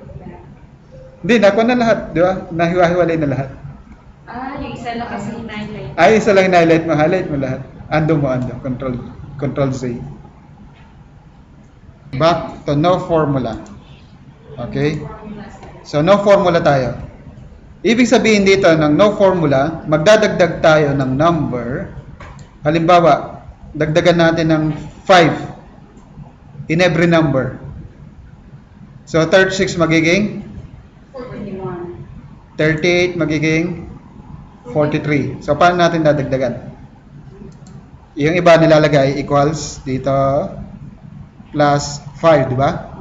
[SPEAKER 1] Hindi, nakuha na lahat. Di ba? Nahiwa-hiwalay na lahat.
[SPEAKER 3] Yung isa lang kasi highlight.
[SPEAKER 1] Ay, isa lang highlight mo. Highlight mo lahat. Ando mo, ando. Control Z. Back to no formula. Okay? So, no formula tayo. Ibig sabihin dito ng no formula, magdadagdag tayo ng number. Halimbawa, dagdagan natin ng 5 in every number. So, 36 magiging
[SPEAKER 2] 41.
[SPEAKER 1] 38 magiging 43. So, paano natin dadagdagan? Yung iba nilalagay equals dito plus 5, di ba?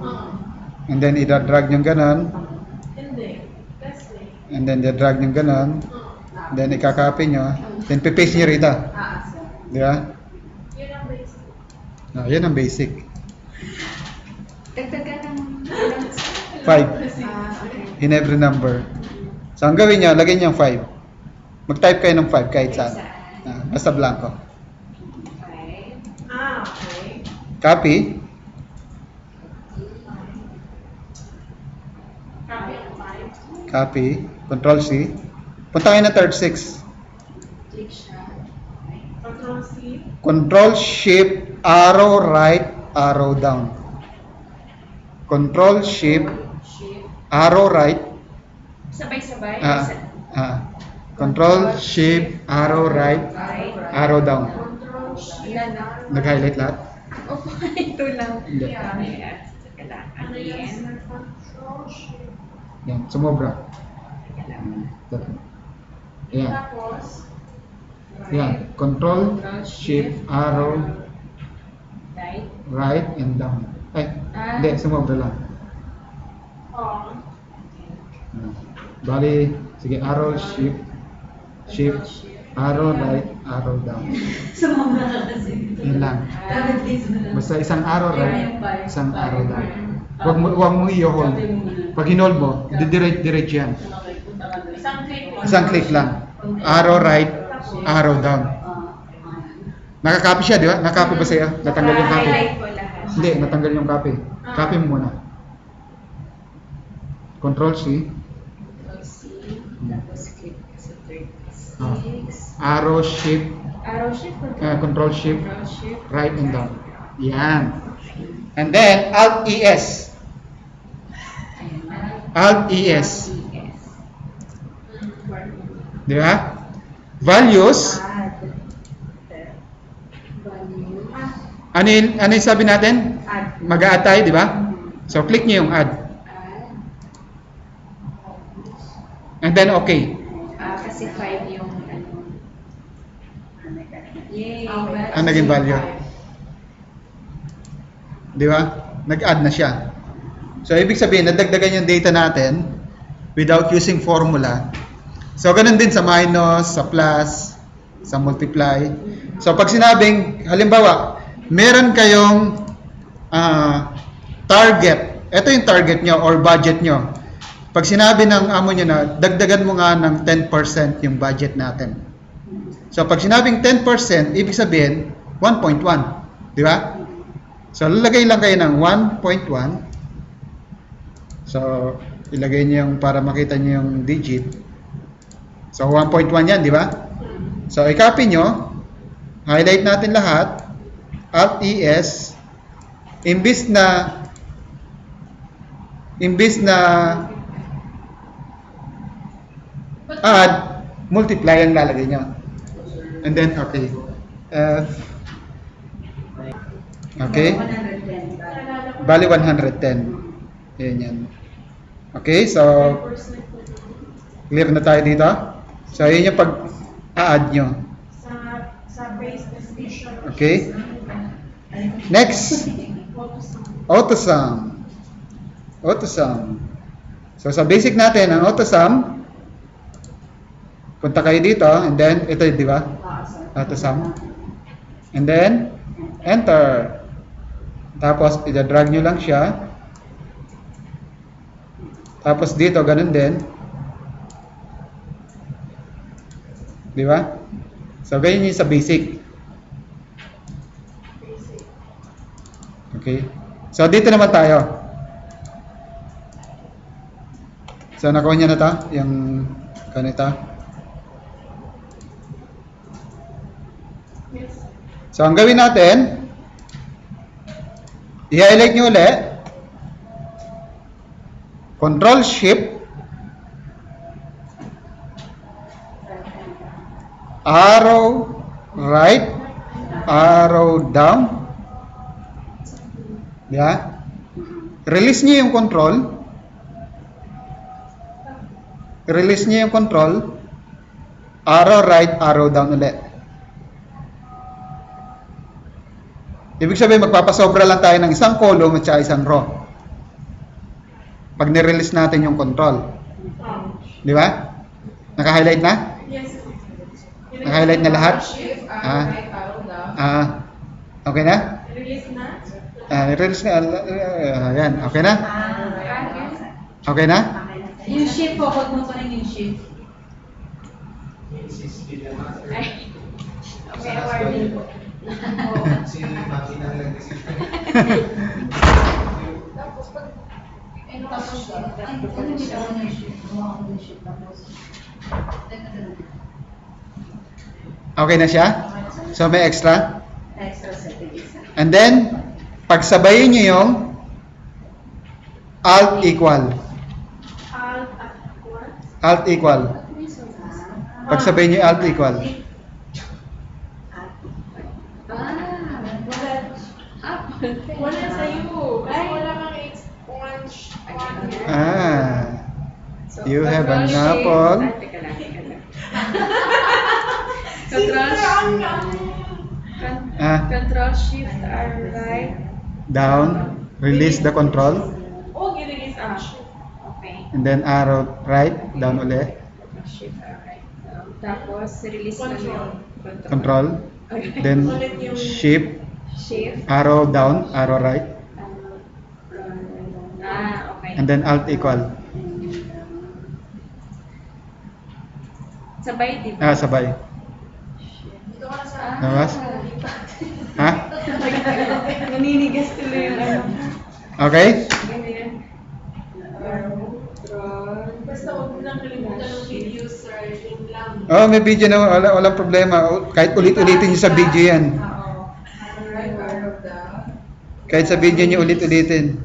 [SPEAKER 1] And then, i-drag nyo ganon.
[SPEAKER 5] Hindi. That's it.
[SPEAKER 1] And then, i-drag nyo ganon. Then, ikakopy nyo. Then, pipaste nyo rito.
[SPEAKER 2] Sir.
[SPEAKER 1] Di ba?
[SPEAKER 5] Yun ang basic.
[SPEAKER 1] Yan ang basic.
[SPEAKER 3] Dagdagan ng
[SPEAKER 1] 5
[SPEAKER 3] okay.
[SPEAKER 1] in every number. So, ang gawin nyo, lagay nyo yung 5. Mag-type kayo ng 5 kahit saan. Basta blanco.
[SPEAKER 3] 5.
[SPEAKER 5] Okay.
[SPEAKER 1] Copy. Copy. Control C. Punta kayo na 36.
[SPEAKER 3] Click siya.
[SPEAKER 5] Control C.
[SPEAKER 1] Control Shift Arrow right, arrow down. Control Shift
[SPEAKER 3] Shift.
[SPEAKER 1] Arrow right.
[SPEAKER 3] Sabay-sabay.
[SPEAKER 1] Control Shift Arrow right,
[SPEAKER 3] Right.
[SPEAKER 1] arrow down.
[SPEAKER 5] Control Shift.
[SPEAKER 3] Ilan na?
[SPEAKER 1] Nag-highlight lahat?
[SPEAKER 3] Opo, ito lang.
[SPEAKER 1] Hindi.
[SPEAKER 5] Ano yan, sir? Control Shift.
[SPEAKER 1] Yan, sumobra. Yan.
[SPEAKER 5] Tapos,
[SPEAKER 1] Yan. Control Shift Arrow
[SPEAKER 3] Right.
[SPEAKER 1] right and down. Ay, hindi, sumobra lang. Bali, sige, arrow shift, arrow right, arrow down.
[SPEAKER 2] Sumama ka kasi.
[SPEAKER 1] Yan lang.
[SPEAKER 2] Dapat please mo lang.
[SPEAKER 1] Basta isang arrow right, isang arrow down. Huwag mo i-hold. Pag hinold mo, diretso yan.
[SPEAKER 5] isang click lang.
[SPEAKER 1] Isang click lang. Arrow right, arrow down. Nakakopy siya, di ba? Nakakopy ba sa'yo? Natanggal yung copy?
[SPEAKER 3] Highlight ko lahat.
[SPEAKER 1] Hindi, natanggal yung copy. Copy mo muna. Control C.
[SPEAKER 3] Control C. Tapos click sa 36.
[SPEAKER 1] Arrow shift,
[SPEAKER 3] Arrow shift.
[SPEAKER 1] control shift,
[SPEAKER 3] Control shift.
[SPEAKER 1] right and down. Yan. And then, Alt ES. Alt ES. Di ba? Values.
[SPEAKER 3] Value.
[SPEAKER 1] Ano yung sabi natin?
[SPEAKER 3] Add.
[SPEAKER 1] Mag-a-add tayo, di ba? So, click nyo yung add.
[SPEAKER 3] Add.
[SPEAKER 1] And then, okay.
[SPEAKER 3] Kasi 5 yung ano. Yay.
[SPEAKER 1] Ang naging value. Di ba? Nag-add na siya. So, ibig sabihin, nadagdagan yung data natin without using formula. So, ganun din sa minus, sa plus, sa multiply. So, pag sinabing, halimbawa, meron kayong target. Ito yung target nyo or budget nyo. Pag sinabi ng amo nyo na, dagdagan mo nga ng 10% yung budget natin. So, pag sinabing 10%, ibig sabihin, 1.1. Di ba? So, lalagay lang kayo ng 1.1. So, ilagay nyo yung para makita nyo yung digit. So 1.1 yan, di ba? So i-copy nyo, highlight natin lahat, Alt ES, imbis na add, multiply ang lalagay nyo. And then, okay. Okay.
[SPEAKER 2] 110.
[SPEAKER 1] Bali 110. Yan. Okay, so clear na tayo dito. So yun yung pag-add nyo.
[SPEAKER 5] Sa base definition.
[SPEAKER 1] Okay. Next. AutoSum. So sa basic natin, ang AutoSum, punta kayo dito, and then, ito, di ba? AutoSum. And then, enter. Tapos, i-drag nyo lang siya. Tapos dito, ganun din. Di ba? So, ganyan yung sa basic. Okay. So, dito naman tayo. So, nakuha niya na to, yung ganito. So, ang gawin natin, i-highlight nyo ulit, Control-Shift, arrow right, arrow down. Yeah. Release niyo yung control. Release niyo yung control. Arrow right, arrow down ulit. Ibig sabihin, magpapasobra lang tayo ng isang column at saka isang row. Pag nirelease natin yung control. Di ba? Naka-highlight na?
[SPEAKER 5] Yes.
[SPEAKER 1] Naka-highlight na lahat?
[SPEAKER 4] Shift,
[SPEAKER 1] Ah.
[SPEAKER 4] right, arrow down.
[SPEAKER 1] Okay na?
[SPEAKER 5] Release na?
[SPEAKER 1] Release na. Ayan. Okay na? Okay na?
[SPEAKER 2] Yung shift po, huwag mo pa rin yung shift.
[SPEAKER 3] May awarding po.
[SPEAKER 4] Tapos pag,
[SPEAKER 2] Tapos, ano dito ako yung shift? Gumawa ako ng shift. Tapos,
[SPEAKER 1] Okay na siya? So may extra?
[SPEAKER 2] extra settings.
[SPEAKER 1] And then, pagsabayin nyo yung Alt equal. Alt equal. Pagsabayin nyo yung Alt equal.
[SPEAKER 5] Wala sa'yo. Kasi wala kang one.
[SPEAKER 1] You have an apple.
[SPEAKER 3] Control Shift R right.
[SPEAKER 1] Down. Release the control.
[SPEAKER 5] Oh, release ang shift.
[SPEAKER 3] Okay.
[SPEAKER 1] And then arrow right. Down ulit.
[SPEAKER 3] Shift R right. Tapos release na yung
[SPEAKER 1] Control. Then
[SPEAKER 5] Ulit yung
[SPEAKER 1] shift.
[SPEAKER 3] Shift.
[SPEAKER 1] Arrow down. Arrow right.
[SPEAKER 3] Okay.
[SPEAKER 1] And then Alt equal.
[SPEAKER 3] Sabay, di ba?
[SPEAKER 1] Sabay.
[SPEAKER 4] dito ka na sa,
[SPEAKER 1] Nawas? Ha?
[SPEAKER 3] Naninigas tuloy yung ano.
[SPEAKER 1] Okay?
[SPEAKER 3] Ganyan.
[SPEAKER 5] Basta huwag mo lang kalimutan ng video, sir. Yun lang.
[SPEAKER 1] Oh, may video na walang problema. Kahit ulit-ulitin nyo sa video yan.
[SPEAKER 4] right, arrow down.
[SPEAKER 1] Kahit sa video nyo ulit-ulitin.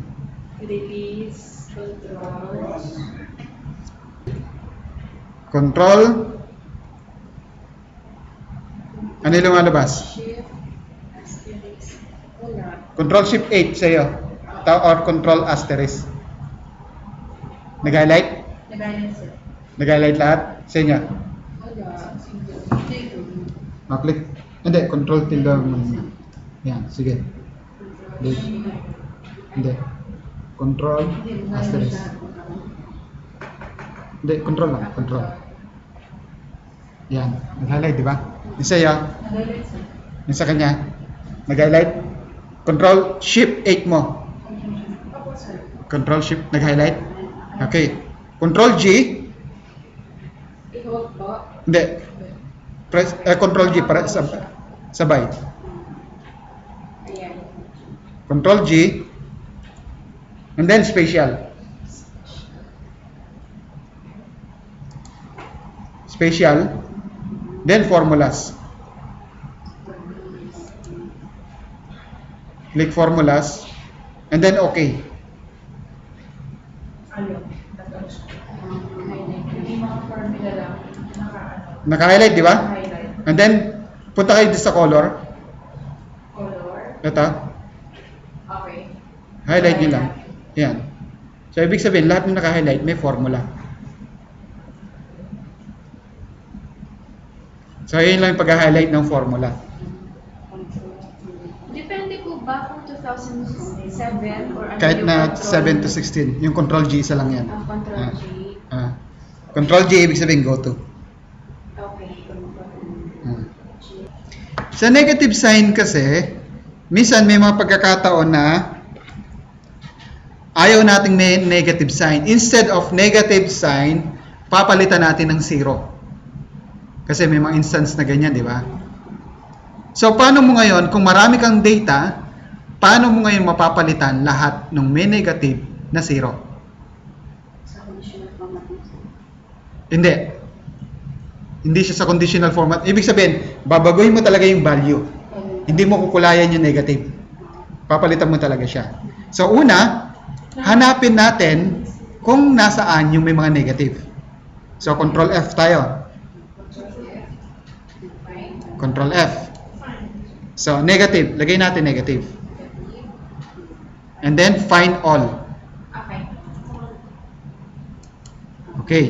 [SPEAKER 3] Release. Control.
[SPEAKER 1] Control. Ano yung lumalabas?
[SPEAKER 3] Shift. Asterisk. Wala.
[SPEAKER 1] Control Shift 8 sa'yo. Or Control Asterisk. Nag-highlight?
[SPEAKER 2] Nag-balance it.
[SPEAKER 1] Nag-highlight lahat? Sa inyo?
[SPEAKER 3] Wala.
[SPEAKER 1] Click. Hindi, Control tilde. Yan, sige. Hindi. Control Asterisk. Hindi, Control lang. Control. Yan. Nag-highlight, di ba? Yung sa'yo?
[SPEAKER 2] Nag-balance it.
[SPEAKER 1] Yung sa kanya? Nag-highlight? Control Shift 8 mo. Control Shift, nag-highlight? Okay. Control G.
[SPEAKER 3] I-hold po.
[SPEAKER 1] Hindi. Press, Control G para sabay.
[SPEAKER 3] Ayan.
[SPEAKER 1] Control G. And then special. Special. Then formulas. Click formulas. And then okay.
[SPEAKER 4] Ayun. Yung mga formula lang,
[SPEAKER 1] Naka-highlight, di ba?
[SPEAKER 4] highlight.
[SPEAKER 1] And then, punta kayo dito sa color.
[SPEAKER 4] Color.
[SPEAKER 1] Ito.
[SPEAKER 4] Okay.
[SPEAKER 1] Highlight nyo lang. Yan. So, ibig sabihin, lahat ng naka-highlight may formula. So, yun lang yung pag-highlight ng formula.
[SPEAKER 3] Depende po ba kung 2007 or ano
[SPEAKER 1] Kahit
[SPEAKER 3] yung
[SPEAKER 1] na
[SPEAKER 3] control?
[SPEAKER 1] 7 to 16. Yung control G isa lang yan.
[SPEAKER 3] Control G.
[SPEAKER 1] Control G, ibig sabihin go to.
[SPEAKER 3] Okay.
[SPEAKER 1] Sa negative sign kasi, minsan may mga pagkakataon na ayaw nating may negative sign. Instead of negative sign, papalitan natin ng 0. Kasi may mga instance na ganyan, di ba? So, paano mo ngayon, kung marami kang data, paano mo ngayon mapapalitan lahat ng may negative na 0?
[SPEAKER 2] Sa conditional format mo.
[SPEAKER 1] Hindi. Hindi siya sa conditional format. Ibig sabihin, babaguhin mo talaga yung value. Hindi mo kukulayan yung negative. Papalitan mo talaga siya. So, una, hanapin natin kung nasaan yung may mga negative. So, Control F tayo. Control F. So, negative. Lagay natin negative. And then, find all.
[SPEAKER 4] Okay.
[SPEAKER 1] Okay.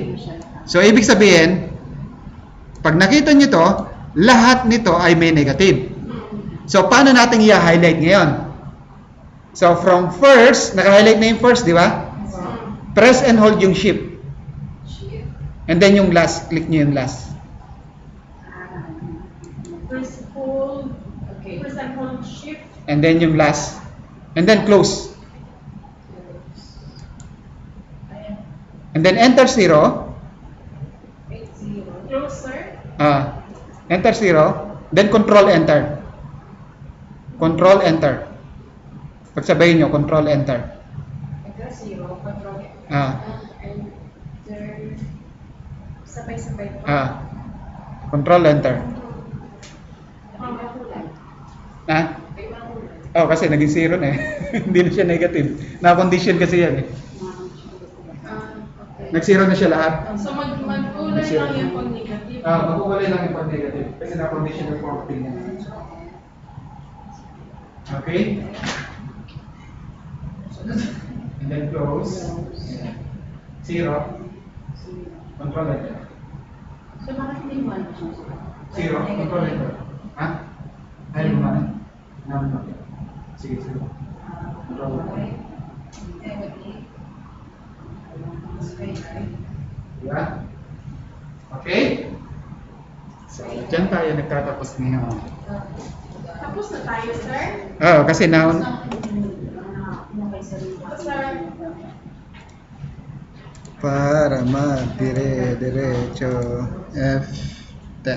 [SPEAKER 1] So, ibig sabihin, pag nakita nyo to, lahat nito ay may negative. So, paano natin i-highlight ngayon? So, from first, naka-highlight na yung first, di ba? Press and hold yung shift. And then yung last, click nyo yung last.
[SPEAKER 5] First hold,
[SPEAKER 4] Okay.
[SPEAKER 5] first and hold shift.
[SPEAKER 1] And then yung last. And then close.
[SPEAKER 4] Ayan.
[SPEAKER 1] And then enter 0.
[SPEAKER 4] 80.
[SPEAKER 5] Closer.
[SPEAKER 1] Enter 0. Then control enter. Control enter. Pagsabayin nyo, control enter.
[SPEAKER 4] Enter 0. Control.
[SPEAKER 3] Enter. Sabay-sabay po.
[SPEAKER 1] Control enter. Oh, kasi naging 0 na eh. Hindi na siya negative. Na-condition kasi yan eh.
[SPEAKER 3] Okay.
[SPEAKER 1] Nag-0 na siya lahat.
[SPEAKER 5] So magkulay lang yung pag negative.
[SPEAKER 1] Magkukulay lang yung pag negative. Kasi na-condition yung formatting niya. Okay? And then close. 0. Control enter.
[SPEAKER 2] So, bakit hindi mo ano siya?
[SPEAKER 1] 0. Control enter. Ayaw mo na. Naman. Sige. Control enter. Yeah? Okay? So, dyan tayo nagtatapos ngayon.
[SPEAKER 5] Tapos na tayo, sir.
[SPEAKER 1] Kasi now, para mag-dire-diretso F